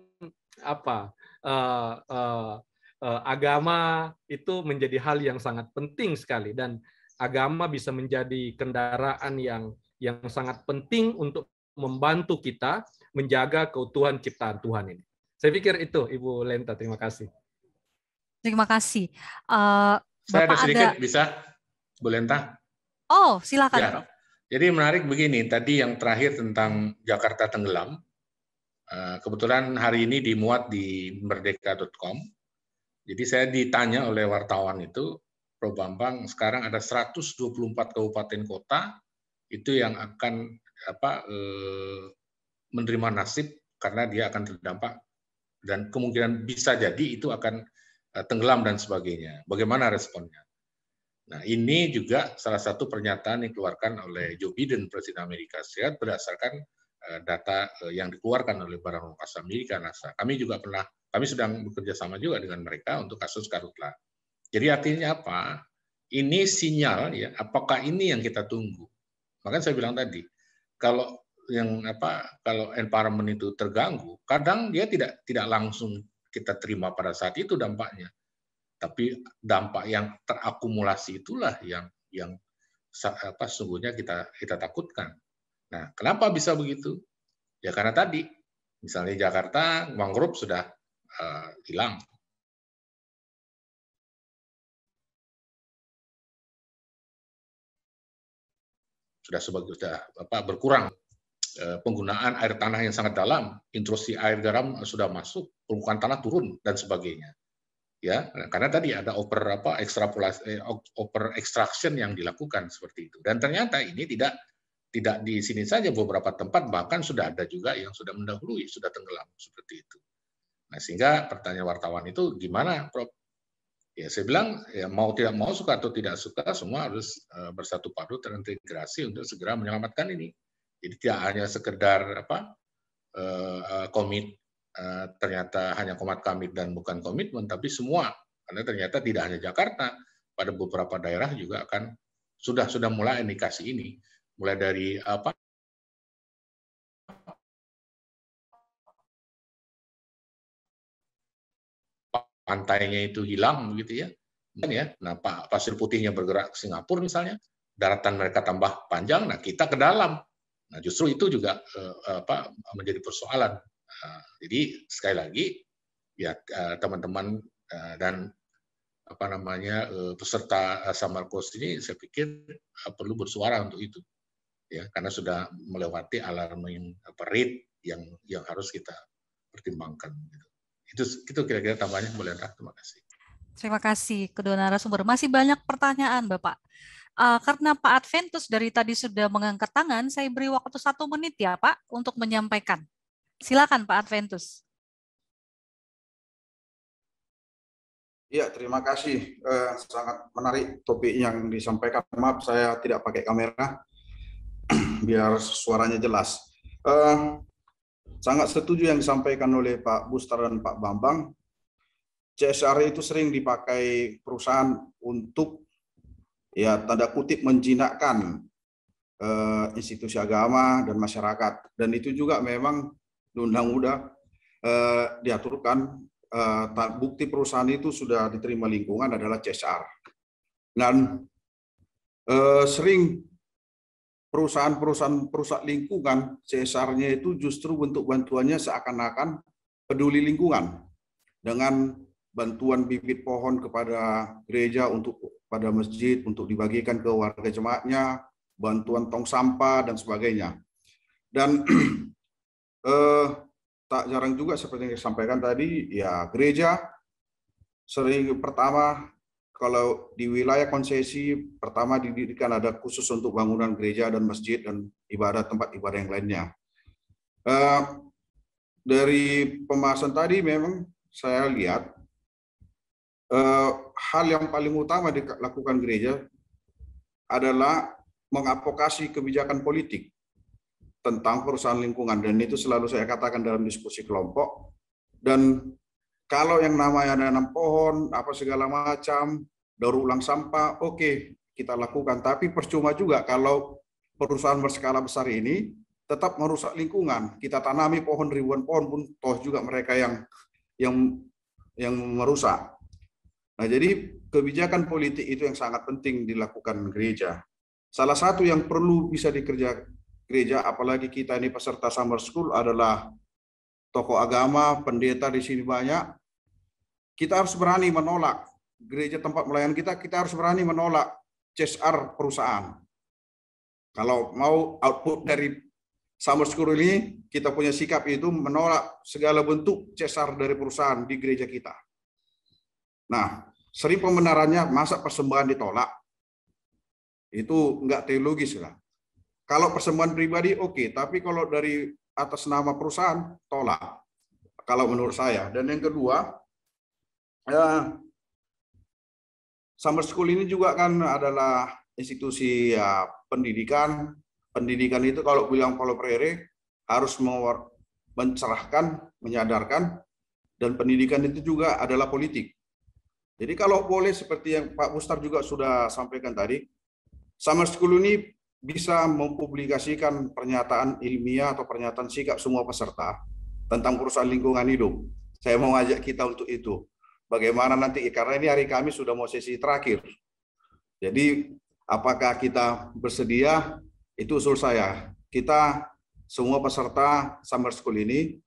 agama itu menjadi hal yang sangat penting sekali, dan agama bisa menjadi kendaraan yang sangat penting untuk membantu kita menjaga keutuhan ciptaan Tuhan ini. Saya pikir itu, Ibu Lenta. Terima kasih. Terima kasih. Saya ada sedikit, bisa, Bu Lenta? Oh, silakan. Ya. Jadi menarik begini, tadi yang terakhir tentang Jakarta tenggelam, kebetulan hari ini dimuat di merdeka.com. Jadi saya ditanya oleh wartawan itu, Prof. Bambang, sekarang ada 124 kabupaten kota itu yang akan menerima nasib karena dia akan terdampak dan kemungkinan bisa jadi itu akan tenggelam dan sebagainya. Bagaimana responnya? Nah, ini juga salah satu pernyataan yang dikeluarkan oleh Joe Biden, Presiden Amerika Serikat, berdasarkan data yang dikeluarkan oleh Badan Angkasa Amerika, NASA. Kami sedang bekerja sama juga dengan mereka untuk kasus karhutla. Jadi artinya apa? Ini sinyal ya, apakah ini yang kita tunggu? Makanya saya bilang tadi, kalau kalau environment itu terganggu, kadang dia tidak langsung kita terima pada saat itu dampaknya. Tapi dampak yang terakumulasi itulah yang sesungguhnya kita takutkan. Nah, kenapa bisa begitu? Ya karena tadi, misalnya Jakarta, mangrove sudah hilang. Sudah berkurang. Penggunaan air tanah yang sangat dalam, intrusi air garam sudah masuk, permukaan tanah turun, dan sebagainya. Ya, karena tadi ada over extraction yang dilakukan seperti itu. Dan ternyata ini tidak di sini saja, beberapa tempat bahkan sudah ada juga yang sudah mendahului, sudah tenggelam seperti itu. Nah, sehingga pertanyaan wartawan itu gimana, Prof? Ya, saya bilang ya mau tidak mau, suka atau tidak suka, semua harus bersatu padu terintegrasi untuk segera menyelamatkan ini. Jadi tidak hanya sekedar komit, ternyata hanya komit dan bukan komitmen, tapi semua. Karena ternyata tidak hanya Jakarta, pada beberapa daerah juga akan sudah mulai indikasi ini, mulai dari pantainya itu hilang begitu ya. Nah, pasir putihnya bergerak ke Singapura misalnya, daratan mereka tambah panjang, nah kita ke dalam. Nah, justru itu juga menjadi persoalan. Jadi sekali lagi ya teman-teman dan peserta Summer Course ini saya pikir perlu bersuara untuk itu. Ya, karena sudah melewati alarming rate yang harus kita pertimbangkan gitu. Itu kira-kira tambahannya, Bu Lenta. Terima kasih. Terima kasih kedua narasumber. Masih banyak pertanyaan, Bapak. Karena Pak Adventus dari tadi sudah mengangkat tangan, saya beri waktu 1 menit ya, Pak, untuk menyampaikan. Silakan, Pak Adventus. Ya, terima kasih. Sangat menarik topik yang disampaikan. Maaf, saya tidak pakai kamera, biar suaranya jelas. Sangat setuju yang disampaikan oleh Pak Bustar dan Pak Bambang. CSR itu sering dipakai perusahaan untuk ya tanda kutip menjinakkan institusi agama dan masyarakat, dan itu juga memang undang-undang diaturkan bukti perusahaan itu sudah diterima lingkungan adalah CSR. Dan sering perusahaan perusak lingkungan, CSR-nya itu justru bentuk bantuannya seakan-akan peduli lingkungan dengan bantuan bibit pohon kepada gereja, pada masjid untuk dibagikan ke warga jemaatnya, bantuan tong sampah dan sebagainya. Dan tak jarang juga seperti yang disampaikan tadi, ya gereja sering pertama kalau di wilayah konsesi pertama didirikan ada khusus untuk bangunan gereja dan masjid dan tempat ibadah yang lainnya. Dari pembahasan tadi memang saya lihat hal yang paling utama dilakukan gereja adalah mengadvokasi kebijakan politik tentang perusahaan lingkungan, dan itu selalu saya katakan dalam diskusi kelompok. Dan kalau yang namanya nanam pohon, apa segala macam, daur ulang sampah, oke, kita lakukan. Tapi percuma juga kalau perusahaan berskala besar ini tetap merusak lingkungan. Kita tanami pohon, ribuan pohon pun toh juga mereka yang merusak. Nah, jadi kebijakan politik itu yang sangat penting dilakukan gereja. Salah satu yang perlu bisa dikerjakan gereja, apalagi kita ini peserta Summer School, adalah tokoh agama, pendeta di sini banyak. Kita harus berani menolak gereja tempat melayani kita harus berani menolak CSR perusahaan. Kalau mau output dari Summer School ini, kita punya sikap itu menolak segala bentuk CSR dari perusahaan di gereja kita. Nah, sering pembenarannya, masa persembahan ditolak? Itu enggak teologis lah. Kalau persembahan pribadi oke, tapi kalau dari atas nama perusahaan, tolak. Kalau menurut saya. Dan yang kedua, Summer School ini juga kan adalah institusi ya, pendidikan. Pendidikan itu kalau bilang Paulo Freire harus mencerahkan, menyadarkan, dan pendidikan itu juga adalah politik. Jadi kalau boleh seperti yang Pak Bustar juga sudah sampaikan tadi, Summer School ini bisa mempublikasikan pernyataan ilmiah atau pernyataan sikap semua peserta tentang perusahaan lingkungan hidup. Saya mau ngajak kita untuk itu. Bagaimana nanti, karena ini hari Kamis sudah mau sesi terakhir. Jadi apakah kita bersedia? Itu usul saya. Kita semua peserta Summer School ini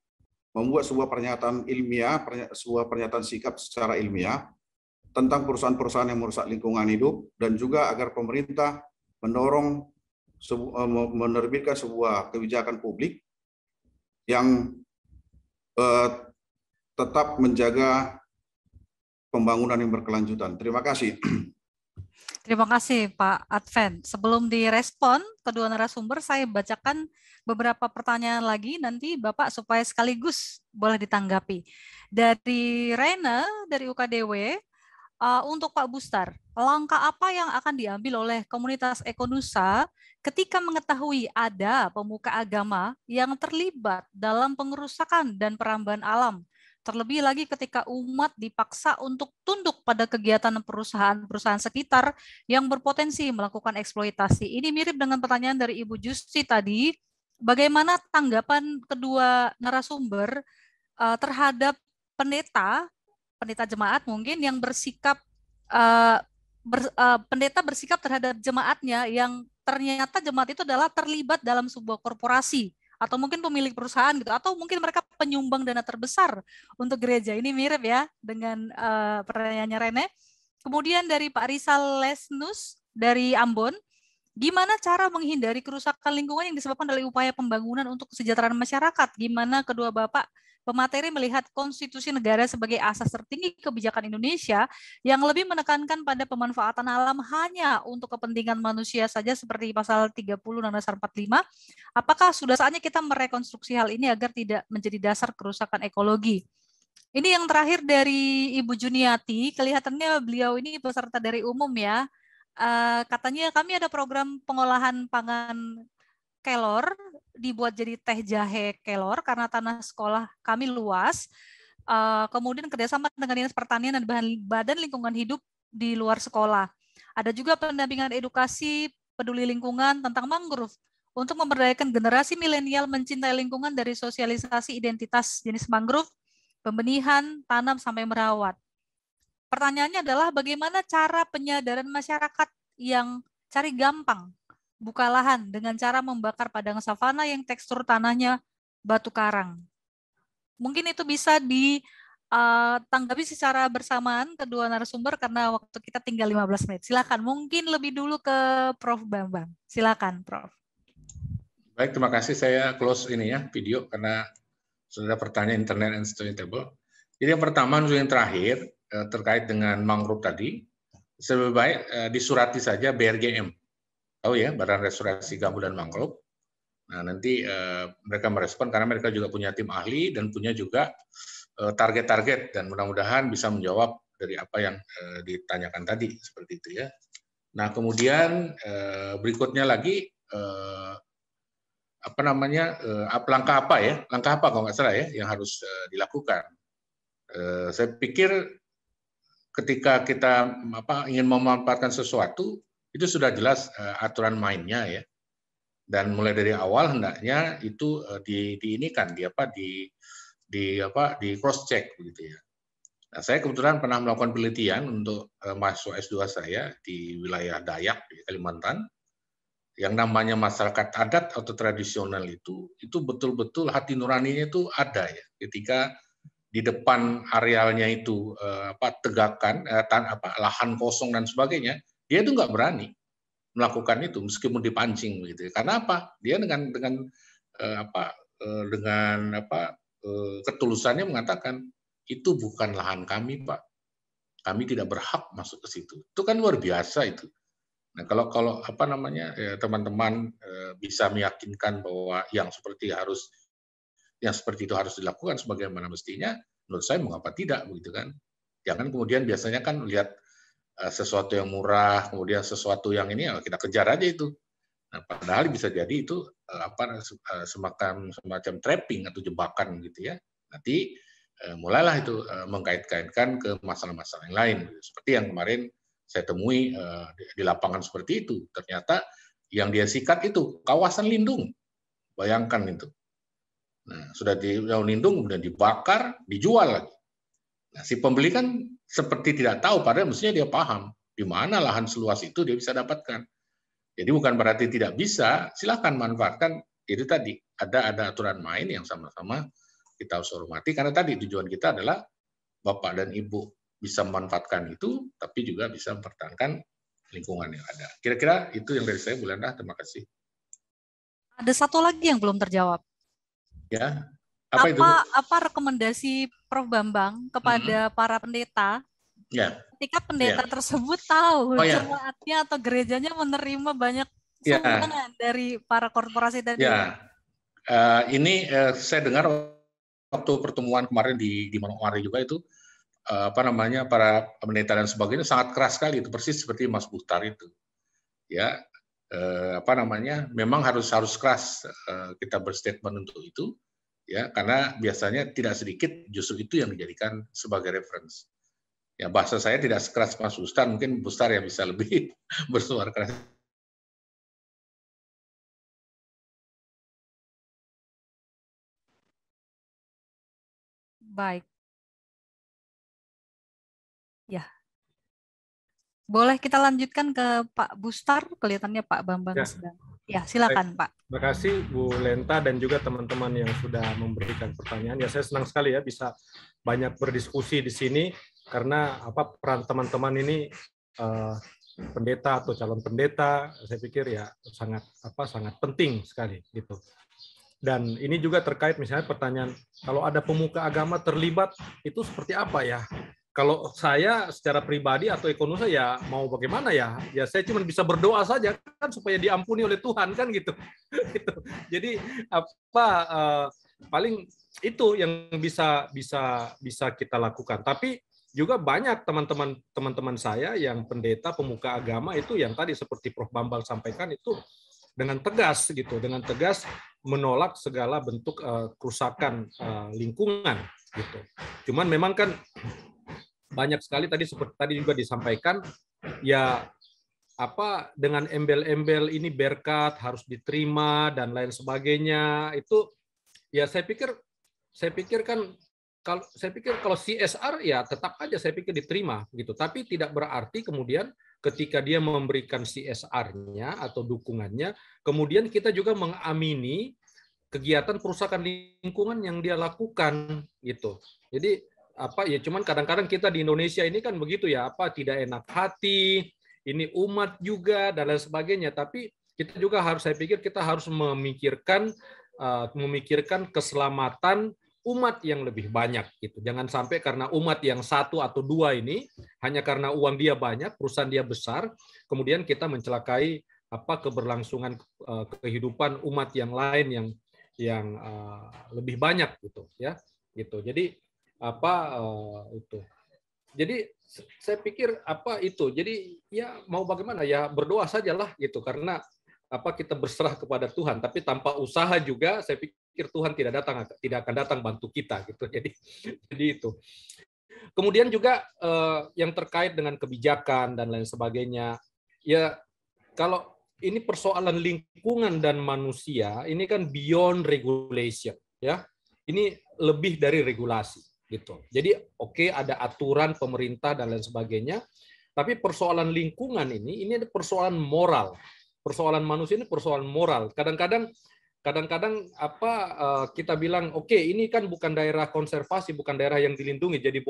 membuat sebuah pernyataan ilmiah, sebuah pernyataan sikap secara ilmiah tentang perusahaan-perusahaan yang merusak lingkungan hidup, dan juga agar pemerintah mendorong menerbitkan sebuah kebijakan publik yang tetap menjaga pembangunan yang berkelanjutan. Terima kasih. Terima kasih Pak Adven. Sebelum direspon kedua narasumber, saya bacakan beberapa pertanyaan lagi nanti Bapak supaya sekaligus boleh ditanggapi. Dari Rena dari UKDW, untuk Pak Bustar, langkah apa yang akan diambil oleh komunitas Ekonusa ketika mengetahui ada pemuka agama yang terlibat dalam pengerusakan dan perambahan alam? Terlebih lagi ketika umat dipaksa untuk tunduk pada kegiatan perusahaan-perusahaan sekitar yang berpotensi melakukan eksploitasi. Ini mirip dengan pertanyaan dari Ibu Justi tadi. Bagaimana tanggapan kedua narasumber terhadap pendeta jemaat mungkin yang bersikap pendeta bersikap terhadap jemaatnya yang ternyata jemaat itu adalah terlibat dalam sebuah korporasi atau mungkin pemilik perusahaan gitu, atau mungkin mereka penyumbang dana terbesar untuk gereja. Ini mirip ya dengan pertanyaannya Rene. Kemudian dari Pak Rizal Lesnus dari Ambon, gimana cara menghindari kerusakan lingkungan yang disebabkan oleh upaya pembangunan untuk kesejahteraan masyarakat? Gimana kedua Bapak pemateri melihat konstitusi negara sebagai asas tertinggi kebijakan Indonesia yang lebih menekankan pada pemanfaatan alam hanya untuk kepentingan manusia saja seperti pasal 30 Undang-Undang Dasar 45? Apakah sudah saatnya kita merekonstruksi hal ini agar tidak menjadi dasar kerusakan ekologi? Ini yang terakhir dari Ibu Juniati, kelihatannya beliau ini peserta dari umum ya. Katanya kami ada program pengolahan pangan kelor, dibuat jadi teh jahe kelor karena tanah sekolah kami luas. Kemudian kerjasama dengan Dinas Pertanian dan Badan Lingkungan Hidup di luar sekolah. Ada juga pendampingan edukasi peduli lingkungan tentang mangrove untuk memberdayakan generasi milenial mencintai lingkungan dari sosialisasi identitas jenis mangrove, pembenihan, tanam sampai merawat. Pertanyaannya adalah bagaimana cara penyadaran masyarakat yang cari gampang buka lahan dengan cara membakar padang savana yang tekstur tanahnya batu karang. Mungkin itu bisa ditanggapi secara bersamaan kedua narasumber karena waktu kita tinggal 15 menit. Silakan, mungkin lebih dulu ke Prof. Bambang. Silakan, Prof. Baik, terima kasih. Saya close ini ya video karena sudah ada pertanyaan internet and sustainable. Jadi yang pertama, yang terakhir terkait dengan mangrove tadi, lebih baik disurati saja BRGM. Tahu ya, Badan Restorasi Gambut dan Mangrove. Nah, nanti mereka merespon karena mereka juga punya tim ahli dan punya juga target-target dan mudah-mudahan bisa menjawab dari apa yang ditanyakan tadi seperti itu ya. Nah, kemudian berikutnya lagi langkah apa ya? Langkah apa kalau nggak salah ya yang harus dilakukan? Saya pikir ketika kita ingin memanfaatkan sesuatu itu sudah jelas aturan mainnya ya, dan mulai dari awal hendaknya itu di cross check begitu ya. Nah, saya kebetulan pernah melakukan penelitian untuk mahasiswa S2 saya di wilayah Dayak di Kalimantan, yang namanya masyarakat adat atau tradisional itu betul-betul hati nuraninya itu ada ya, ketika di depan arealnya itu tegakan lahan kosong dan sebagainya. Dia itu nggak berani melakukan itu meskipun dipancing begitu. Karena apa? Dia dengan ketulusannya mengatakan itu bukan lahan kami, Pak. Kami tidak berhak masuk ke situ. Itu kan luar biasa itu. Nah, kalau teman-teman bisa meyakinkan bahwa yang seperti itu harus dilakukan sebagaimana mestinya, menurut saya mengapa tidak begitu kan? Jangan kemudian biasanya kan lihat sesuatu yang murah, kemudian sesuatu yang ini ya kita kejar aja itu. Nah, padahal bisa jadi itu semacam trapping atau jebakan gitu ya. Nanti mulailah itu mengkait-kaitkan ke masalah-masalah yang lain. Seperti yang kemarin saya temui di lapangan seperti itu. Ternyata yang dia sikat itu kawasan lindung. Bayangkan itu. Nah, sudah di lindung, kemudian dibakar, dijual lagi. Nah, si pembeli kan seperti tidak tahu, padahal mestinya dia paham di mana lahan seluas itu dia bisa dapatkan. Jadi bukan berarti tidak bisa, silakan manfaatkan. Itu tadi ada aturan main yang sama-sama kita harus hormati, karena tadi tujuan kita adalah Bapak dan Ibu bisa memanfaatkan itu, tapi juga bisa mempertahankan lingkungan yang ada. Kira-kira itu yang dari saya, Bu Lenda. Terima kasih. Ada satu lagi yang belum terjawab. Ya, apa itu? Apa rekomendasi Prof. Bambang kepada para pendeta Ya. ketika pendeta tersebut tahu jemaatnya atau gerejanya menerima banyak sumbangan dari para korporasi tadi? Ya, ini saya dengar waktu pertemuan kemarin di Manokwari juga itu para pendeta dan sebagainya sangat keras sekali, itu persis seperti Mas Bukhtar itu. Ya, memang harus keras kita berstatement untuk itu. Ya, karena biasanya tidak sedikit justru itu yang dijadikan sebagai referensi. Ya, bahasa saya tidak sekeras Mas Bukhtar, mungkin Bukhtar yang bisa lebih bersuara keras. Baik. Ya. Boleh kita lanjutkan ke Pak Bukhtar, kelihatannya Pak Bambang sedang. Ya, silakan Pak. Terima kasih Bu Lenta dan juga teman-teman yang sudah memberikan pertanyaan. Ya, saya senang sekali ya bisa banyak berdiskusi di sini karena peran teman-teman ini pendeta atau calon pendeta, saya pikir ya sangat penting sekali gitu. Dan ini juga terkait misalnya pertanyaan kalau ada pemuka agama terlibat itu seperti apa ya? Kalau saya secara pribadi atau ekonomi ya mau bagaimana ya? Ya saya cuma bisa berdoa saja kan supaya diampuni oleh Tuhan kan gitu. Jadi paling itu yang bisa kita lakukan. Tapi juga banyak teman-teman saya yang pendeta pemuka agama itu yang tadi seperti Prof. Bambang sampaikan itu dengan tegas gitu, dengan tegas menolak segala bentuk kerusakan lingkungan gitu. Cuman memang kan banyak sekali tadi seperti tadi juga disampaikan ya dengan embel-embel ini berkat harus diterima dan lain sebagainya itu ya saya pikir kalau CSR ya tetap aja saya pikir diterima gitu, tapi tidak berarti kemudian ketika dia memberikan CSR-nya atau dukungannya kemudian kita juga mengamini kegiatan perusakan lingkungan yang dia lakukan gitu. Jadi ya cuman kadang-kadang kita di Indonesia ini kan begitu ya tidak enak hati, ini umat juga dan lain sebagainya, tapi kita juga saya pikir kita harus memikirkan keselamatan umat yang lebih banyak gitu. Jangan sampai karena umat yang satu atau dua ini hanya karena uang dia banyak, perusahaan dia besar, kemudian kita mencelakai keberlangsungan kehidupan umat yang lain yang lebih banyak gitu ya. Gitu. Jadi itu. Jadi saya pikir itu. Jadi ya mau bagaimana ya berdoa sajalah gitu karena kita berserah kepada Tuhan, tapi tanpa usaha juga saya pikir Tuhan tidak akan datang bantu kita gitu. Jadi itu. Kemudian juga yang terkait dengan kebijakan dan lain sebagainya. Ya kalau ini persoalan lingkungan dan manusia, ini kan beyond regulation ya. Ini lebih dari regulasi. Gitu. Jadi ada aturan pemerintah dan lain sebagainya, tapi persoalan lingkungan ini ada persoalan moral, persoalan manusia ini persoalan moral. Kadang-kadang kita bilang ini kan bukan daerah konservasi, bukan daerah yang dilindungi, jadi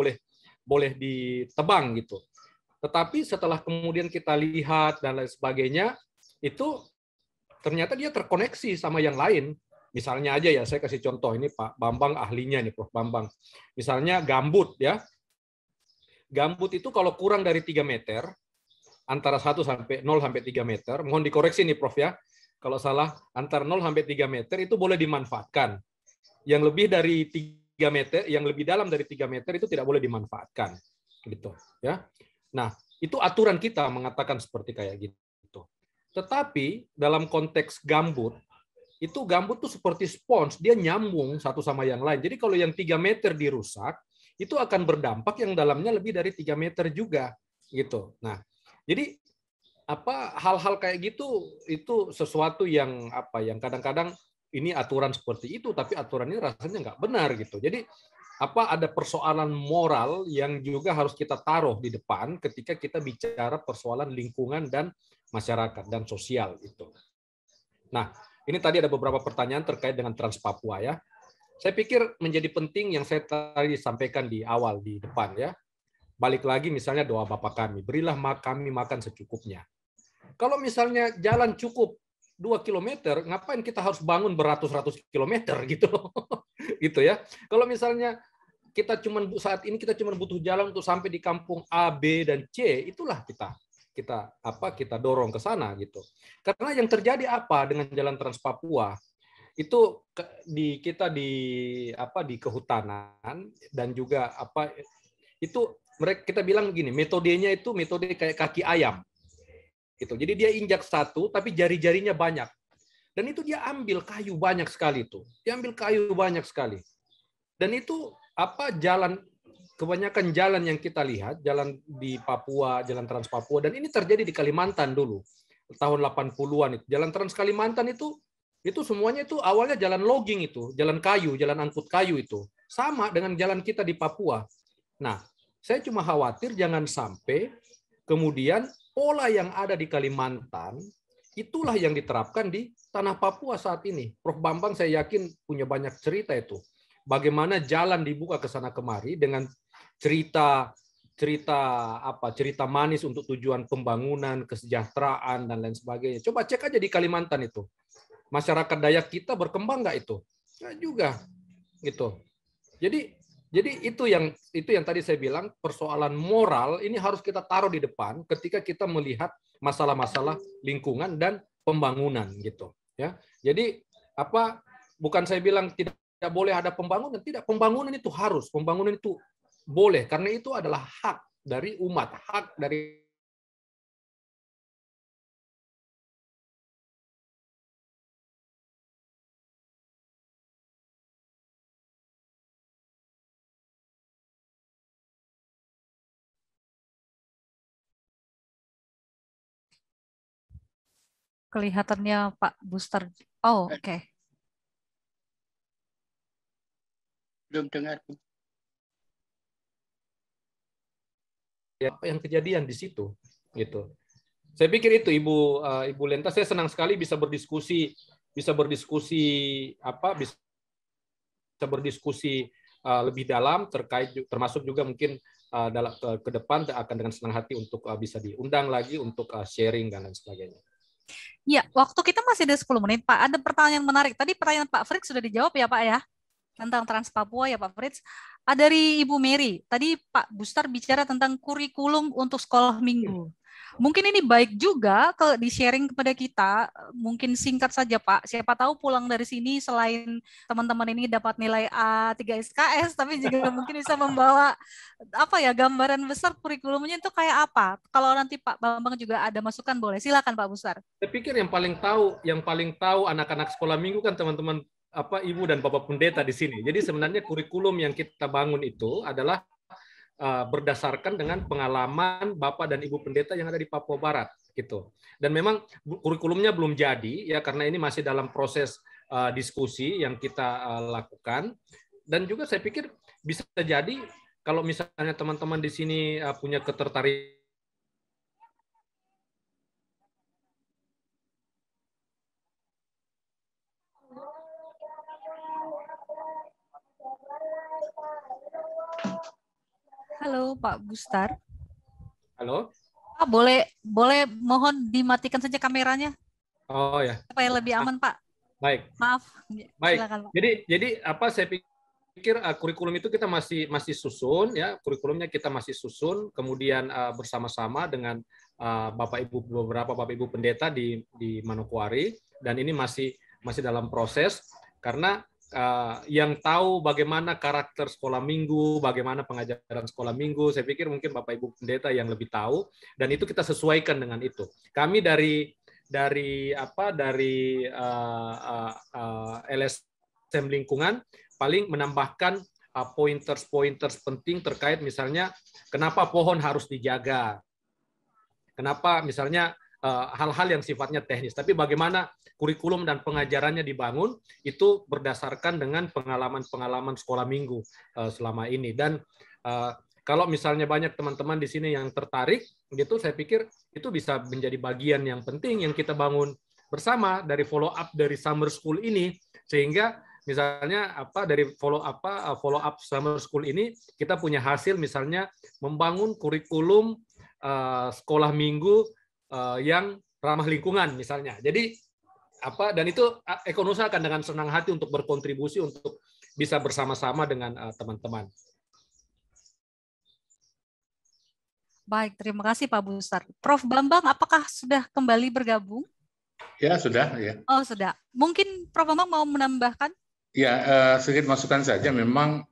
boleh ditebang gitu. Tetapi setelah kemudian kita lihat dan lain sebagainya, itu ternyata dia terkoneksi sama yang lain. Misalnya aja ya, saya kasih contoh, ini Pak Bambang ahlinya nih, Prof. Bambang. Misalnya gambut ya. Gambut itu kalau kurang dari 3 meter, antara 0 sampai 3 meter, mohon dikoreksi nih Prof ya, kalau salah, antara 0 sampai 3 meter itu boleh dimanfaatkan. Yang lebih dari 3 meter, yang lebih dalam dari 3 meter itu tidak boleh dimanfaatkan. Gitu ya. Nah, Itu aturan kita mengatakan seperti kayak gitu. Tetapi dalam konteks gambut, itu gambut tuh seperti spons, dia nyambung satu sama yang lain. Jadi kalau yang 3 meter dirusak, itu akan berdampak yang dalamnya lebih dari 3 meter juga, gitu. Nah, jadi hal-hal kayak gitu itu sesuatu yang yang kadang-kadang ini aturan seperti itu, tapi aturan ini rasanya nggak benar gitu. Jadi ada persoalan moral yang juga harus kita taruh di depan ketika kita bicara persoalan lingkungan dan masyarakat dan sosial itu. Nah, ini tadi ada beberapa pertanyaan terkait dengan Trans Papua ya. Saya pikir menjadi penting yang saya tadi sampaikan di awal di depan ya. Balik lagi misalnya doa Bapa kami, berilah kami makan secukupnya. Kalau misalnya jalan cukup 2 kilometer, ngapain kita harus bangun beratus-ratus kilometer gitu, gitu ya? Kalau misalnya saat ini kita cuma butuh jalan untuk sampai di kampung A, B dan C, itulah kita dorong ke sana gitu. Karena yang terjadi dengan jalan Trans Papua itu kita di kehutanan dan juga itu kita bilang begini, metodenya itu metode kayak kaki ayam. Gitu. Jadi dia injak satu, tapi jari-jarinya banyak. Dan itu dia ambil kayu banyak sekali itu. Dia ambil kayu banyak sekali. Dan itu kebanyakan jalan yang kita lihat, jalan di Papua, jalan Trans Papua, dan ini terjadi di Kalimantan dulu, tahun 80-an itu. Jalan Trans Kalimantan itu semuanya itu awalnya jalan logging itu, jalan kayu, jalan angkut kayu itu. Sama dengan jalan kita di Papua. Nah, saya cuma khawatir jangan sampai kemudian pola yang ada di Kalimantan, itulah yang diterapkan di tanah Papua saat ini. Prof. Bambang saya yakin punya banyak cerita itu. Bagaimana jalan dibuka ke sana kemari dengan cerita manis untuk tujuan pembangunan, kesejahteraan, dan lain sebagainya. Coba cek aja di Kalimantan itu. Masyarakat Dayak kita berkembang nggak itu? Nggak juga. Gitu. Jadi itu yang tadi saya bilang, persoalan moral ini harus kita taruh di depan ketika kita melihat masalah-masalah lingkungan dan pembangunan gitu ya. Jadi bukan saya bilang tidak boleh ada pembangunan, tidak, pembangunan itu harus, pembangunan itu boleh karena itu adalah hak dari umat, hak dari Kelihatannya Pak Buster. Oh, oke. Belum dengar. apa yang kejadian di situ gitu. Saya pikir itu Ibu Lenta, saya senang sekali bisa berdiskusi lebih dalam termasuk juga mungkin dalam ke depan akan dengan senang hati untuk bisa diundang lagi untuk sharing dan lain sebagainya. Ya, waktu kita masih ada 10 menit, Pak. Ada pertanyaan menarik. Tadi pertanyaan Pak Fritz sudah dijawab ya, Pak ya? Tentang Trans Papua ya, Pak Fritz. Ada dari Ibu Mary. Tadi Pak Buster bicara tentang kurikulum untuk sekolah minggu. Mungkin ini baik juga kalau di-sharing kepada kita, mungkin singkat saja Pak, siapa tahu pulang dari sini selain teman-teman ini dapat nilai A3 SKS, tapi juga mungkin bisa membawa gambaran besar kurikulumnya itu kayak apa. Kalau nanti Pak Bambang juga ada masukan boleh, silakan Pak Buster. Saya pikir yang paling tahu anak-anak sekolah minggu kan teman-teman Ibu dan Bapak Pendeta di sini. Jadi sebenarnya kurikulum yang kita bangun itu adalah berdasarkan dengan pengalaman Bapak dan Ibu Pendeta yang ada di Papua Barat gitu. Dan memang kurikulumnya belum jadi ya karena ini masih dalam proses diskusi yang kita lakukan. Dan juga saya pikir bisa jadi kalau misalnya teman-teman di sini punya ketertarikan Halo Pak Buster. Halo. Pak, boleh mohon dimatikan saja kameranya. Oh ya. Supaya lebih aman Pak. Baik. Maaf. Baik. Silakan, Pak. Jadi saya pikir kurikulum itu kita masih susun ya, kurikulumnya kita masih susun, kemudian bersama-sama dengan beberapa Bapak Ibu Pendeta di Manokwari, dan ini masih dalam proses karena yang tahu bagaimana karakter sekolah minggu, bagaimana pengajaran sekolah minggu, saya pikir mungkin Bapak Ibu Pendeta yang lebih tahu, dan itu kita sesuaikan dengan itu. Kami dari LSM lingkungan paling menambahkan pointers penting terkait misalnya kenapa pohon harus dijaga, kenapa misalnya hal-hal yang sifatnya teknis, tapi bagaimana kurikulum dan pengajarannya dibangun itu berdasarkan dengan pengalaman-pengalaman sekolah minggu selama ini. Dan kalau misalnya banyak teman-teman di sini yang tertarik, gitu, saya pikir itu bisa menjadi bagian yang penting yang kita bangun bersama dari follow up dari summer school ini, sehingga misalnya dari follow up summer school ini kita punya hasil misalnya membangun kurikulum sekolah minggu yang ramah lingkungan misalnya. Jadi dan itu Ekonusa akan dengan senang hati untuk berkontribusi untuk bisa bersama-sama dengan teman-teman. Baik, terima kasih Pak Bustar. Prof. Bambang, apakah sudah kembali bergabung? Ya, sudah. Ya. Oh, sudah. Mungkin Prof. Bambang mau menambahkan? Ya, sedikit masukan saja. Memang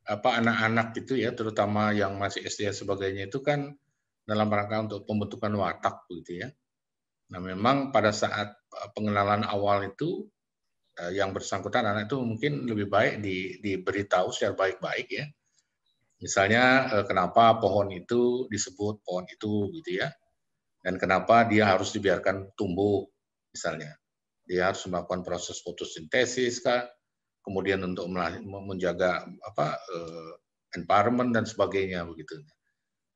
anak-anak itu ya, terutama yang masih SD dan sebagainya itu kan dalam rangka untuk pembentukan watak begitu ya. Nah, memang pada saat pengenalan awal itu yang bersangkutan anak itu mungkin lebih baik diberitahu secara baik-baik ya. Misalnya kenapa pohon itu disebut pohon itu gitu ya. Dan kenapa dia harus dibiarkan tumbuh misalnya. Dia harus melakukan proses fotosintesis kah? Kemudian untuk menjaga environment dan sebagainya begitu.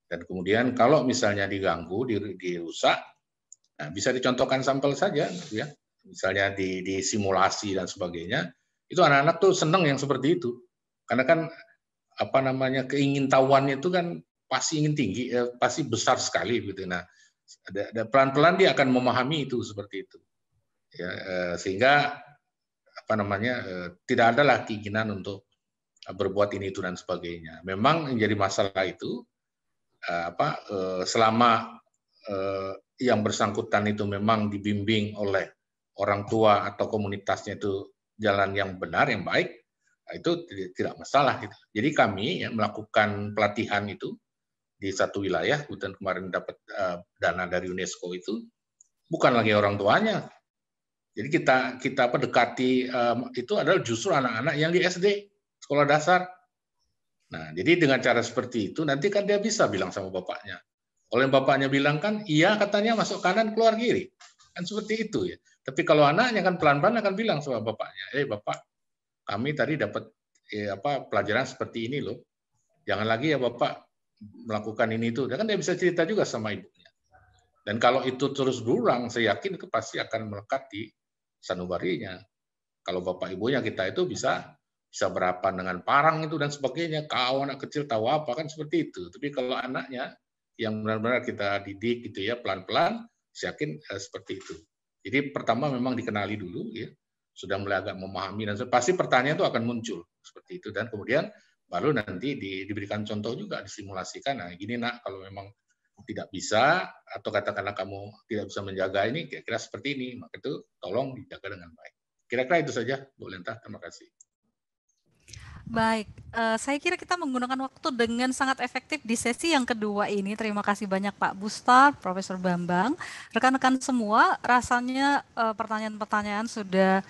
Dan kemudian kalau misalnya diganggu, dirusak, nah, bisa dicontohkan sampel saja, ya. Misalnya di simulasi dan sebagainya, itu anak-anak tuh seneng yang seperti itu, karena kan keingintahuannya itu kan pasti ingin tinggi, pasti besar sekali, gitu. Nah, pelan-pelan dia akan memahami itu seperti itu, ya, sehingga tidak ada lah keinginan untuk berbuat ini itu dan sebagainya. Memang menjadi masalah itu selama yang bersangkutan itu memang dibimbing oleh orang tua atau komunitasnya itu jalan yang benar, yang baik, itu tidak masalah. Gitu. Jadi kami ya, melakukan pelatihan itu di satu wilayah, kemudian kemarin dapat dana dari UNESCO itu, bukan lagi orang tuanya. Jadi kita dekati itu adalah justru anak-anak yang di SD, sekolah dasar. Nah, jadi dengan cara seperti itu, nanti kan dia bisa bilang sama bapaknya. Kalau yang bapaknya bilang kan, iya katanya masuk kanan, keluar kiri. Kan seperti itu ya. Tapi kalau anaknya kan pelan-pelan akan bilang sama bapaknya, Bapak, kami tadi dapat pelajaran seperti ini loh. Jangan lagi ya Bapak melakukan ini itu. Dan kan dia bisa cerita juga sama ibunya. Dan kalau itu terus berulang, saya yakin itu pasti akan melekat di sanubarinya. Kalau bapak ibunya kita itu bisa berhadapan dengan parang itu dan sebagainya. Kau anak kecil tahu apa kan seperti itu. Tapi kalau anaknya yang benar-benar kita didik gitu ya pelan-pelan, saya yakin seperti itu. Jadi pertama memang dikenali dulu ya, sudah mulai agak memahami dan pasti pertanyaan itu akan muncul seperti itu dan kemudian baru nanti diberikan contoh juga disimulasikan. Nah gini nak kalau memang tidak bisa atau katakanlah kamu tidak bisa menjaga ini kira-kira seperti ini, maka itu tolong dijaga dengan baik. Kira-kira itu saja Bu Lenta, terima kasih. Baik, saya kira kita menggunakan waktu dengan sangat efektif di sesi yang kedua ini. Terima kasih banyak Pak Bustar, Profesor Bambang. Rekan-rekan semua, rasanya pertanyaan-pertanyaan sudah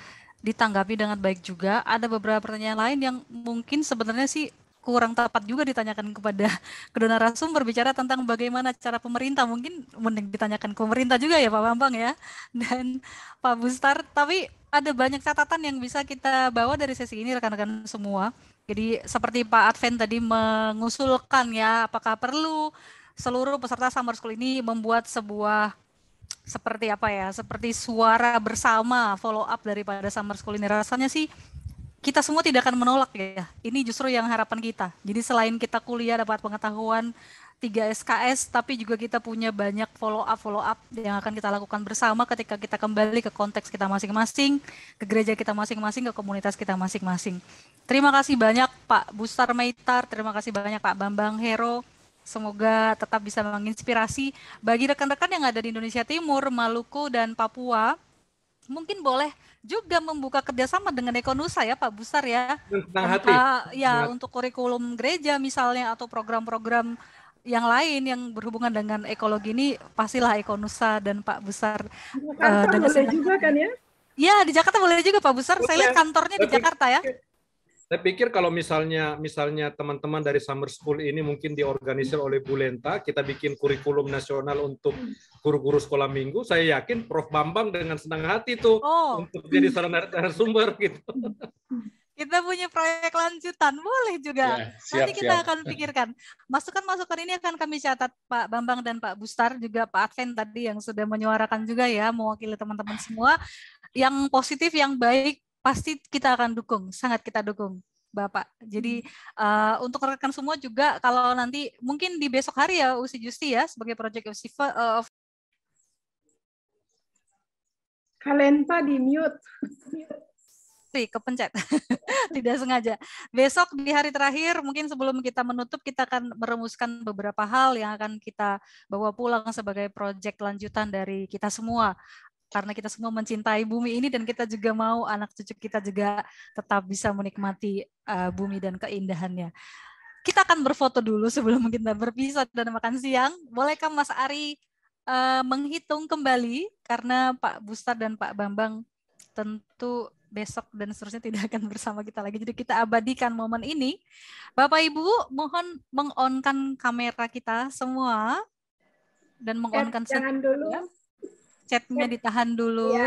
ditanggapi dengan baik juga. Ada beberapa pertanyaan lain yang mungkin sebenarnya sih kurang tepat juga ditanyakan kepada kedua narasumber berbicara tentang bagaimana cara pemerintah. Mungkin mending ditanyakan ke pemerintah juga ya Pak Bambang ya, dan Pak Bustar. Tapi ada banyak catatan yang bisa kita bawa dari sesi ini rekan-rekan semua. Jadi seperti Pak Adven tadi mengusulkan ya, apakah perlu seluruh peserta summer school ini membuat sebuah seperti suara bersama follow up daripada summer school ini. Rasanya sih kita semua tidak akan menolak ya. Ini justru yang harapan kita. Jadi selain kita kuliah dapat pengetahuan 3 SKS, tapi juga kita punya banyak follow up yang akan kita lakukan bersama ketika kita kembali ke konteks kita masing-masing, ke gereja kita masing-masing, ke komunitas kita masing-masing. Terima kasih banyak Pak Bustar Meitar, terima kasih banyak Pak Bambang Hero. Semoga tetap bisa menginspirasi bagi rekan-rekan yang ada di Indonesia Timur, Maluku, dan Papua. Mungkin boleh juga membuka kerjasama dengan Ekonusa ya Pak Bustar ya. Senang hati. Ya untuk kurikulum gereja misalnya atau program-program yang lain yang berhubungan dengan ekologi ini pastilah Ekonusa dan Pak Bustar. Jakarta boleh juga kan ya? Ya di Jakarta boleh juga Pak Bustar. Saya lihat kantornya di Jakarta ya. Saya pikir kalau misalnya teman-teman dari Summer School ini mungkin diorganisir oleh Bu Lenta, kita bikin kurikulum nasional untuk guru-guru sekolah minggu, saya yakin Prof Bambang dengan senang hati tuh untuk jadi salah narasumber gitu. Kita punya proyek lanjutan, boleh juga. Nanti kita akan pikirkan. Masukan-masukan ini akan kami catat Pak Bambang dan Pak Bustar, juga Pak Adven tadi yang sudah menyuarakan juga ya, mewakili teman-teman semua. Yang positif, yang baik, pasti kita akan dukung, sangat kita dukung Bapak. Jadi untuk rekan semua juga, kalau nanti mungkin di besok hari ya USI Justi ya, sebagai Project of Kalenta di mute. Kepencet. Tidak sengaja. Besok di hari terakhir, mungkin sebelum kita menutup, kita akan merumuskan beberapa hal yang akan kita bawa pulang sebagai proyek lanjutan dari kita semua. Karena kita semua mencintai bumi ini dan kita juga mau anak cucu kita juga tetap bisa menikmati bumi dan keindahannya. Kita akan berfoto dulu sebelum kita berpisah dan makan siang. Bolehkah Mas Ari menghitung kembali, karena Pak Bustar dan Pak Bambang tentu besok dan seterusnya tidak akan bersama kita lagi. Jadi kita abadikan momen ini. Bapak Ibu mohon meng-on-kan kamera kita semua dan meng-on-kan jangan dulu. Chatnya ditahan dulu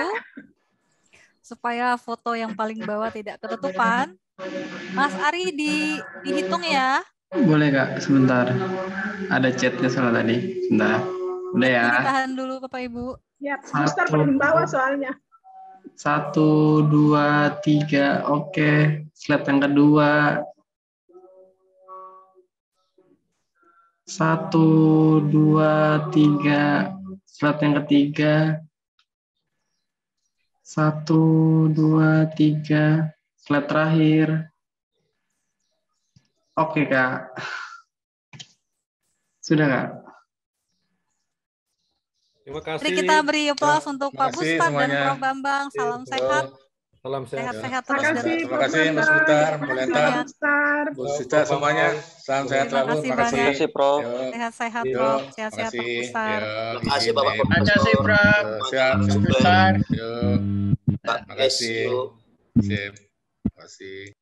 supaya foto yang paling bawah tidak ketutupan. Mas Ari dihitung ya. Boleh Kak, sebentar. Ada chatnya soal tadi. Sebentar. Udah ya. Ditahan dulu Bapak Ibu. Ya, Bustar paling bawah soalnya. 1, 2, 3. Oke. Slide yang kedua. 1, 2, 3. Slide yang ketiga. 1, 2, 3. Slide terakhir. Oke, Kak. Sudah, Kak? Terima kasih. Mari kita beri aplaus untuk Pak Bustar dan Prof Bambang. Salam sehat. Salam sehat. Sehat terus. Terima kasih Mas Bustar, Bu Lenta, Bu Sita semuanya. Salam sehat selalu. Terima kasih Prof. Sehat-sehat Prof. Sehat-sehat Pak Bustar. Terima kasih Bapak Prof. Terima kasih Prof. Siap, Bustar. Terima kasih. Terima kasih.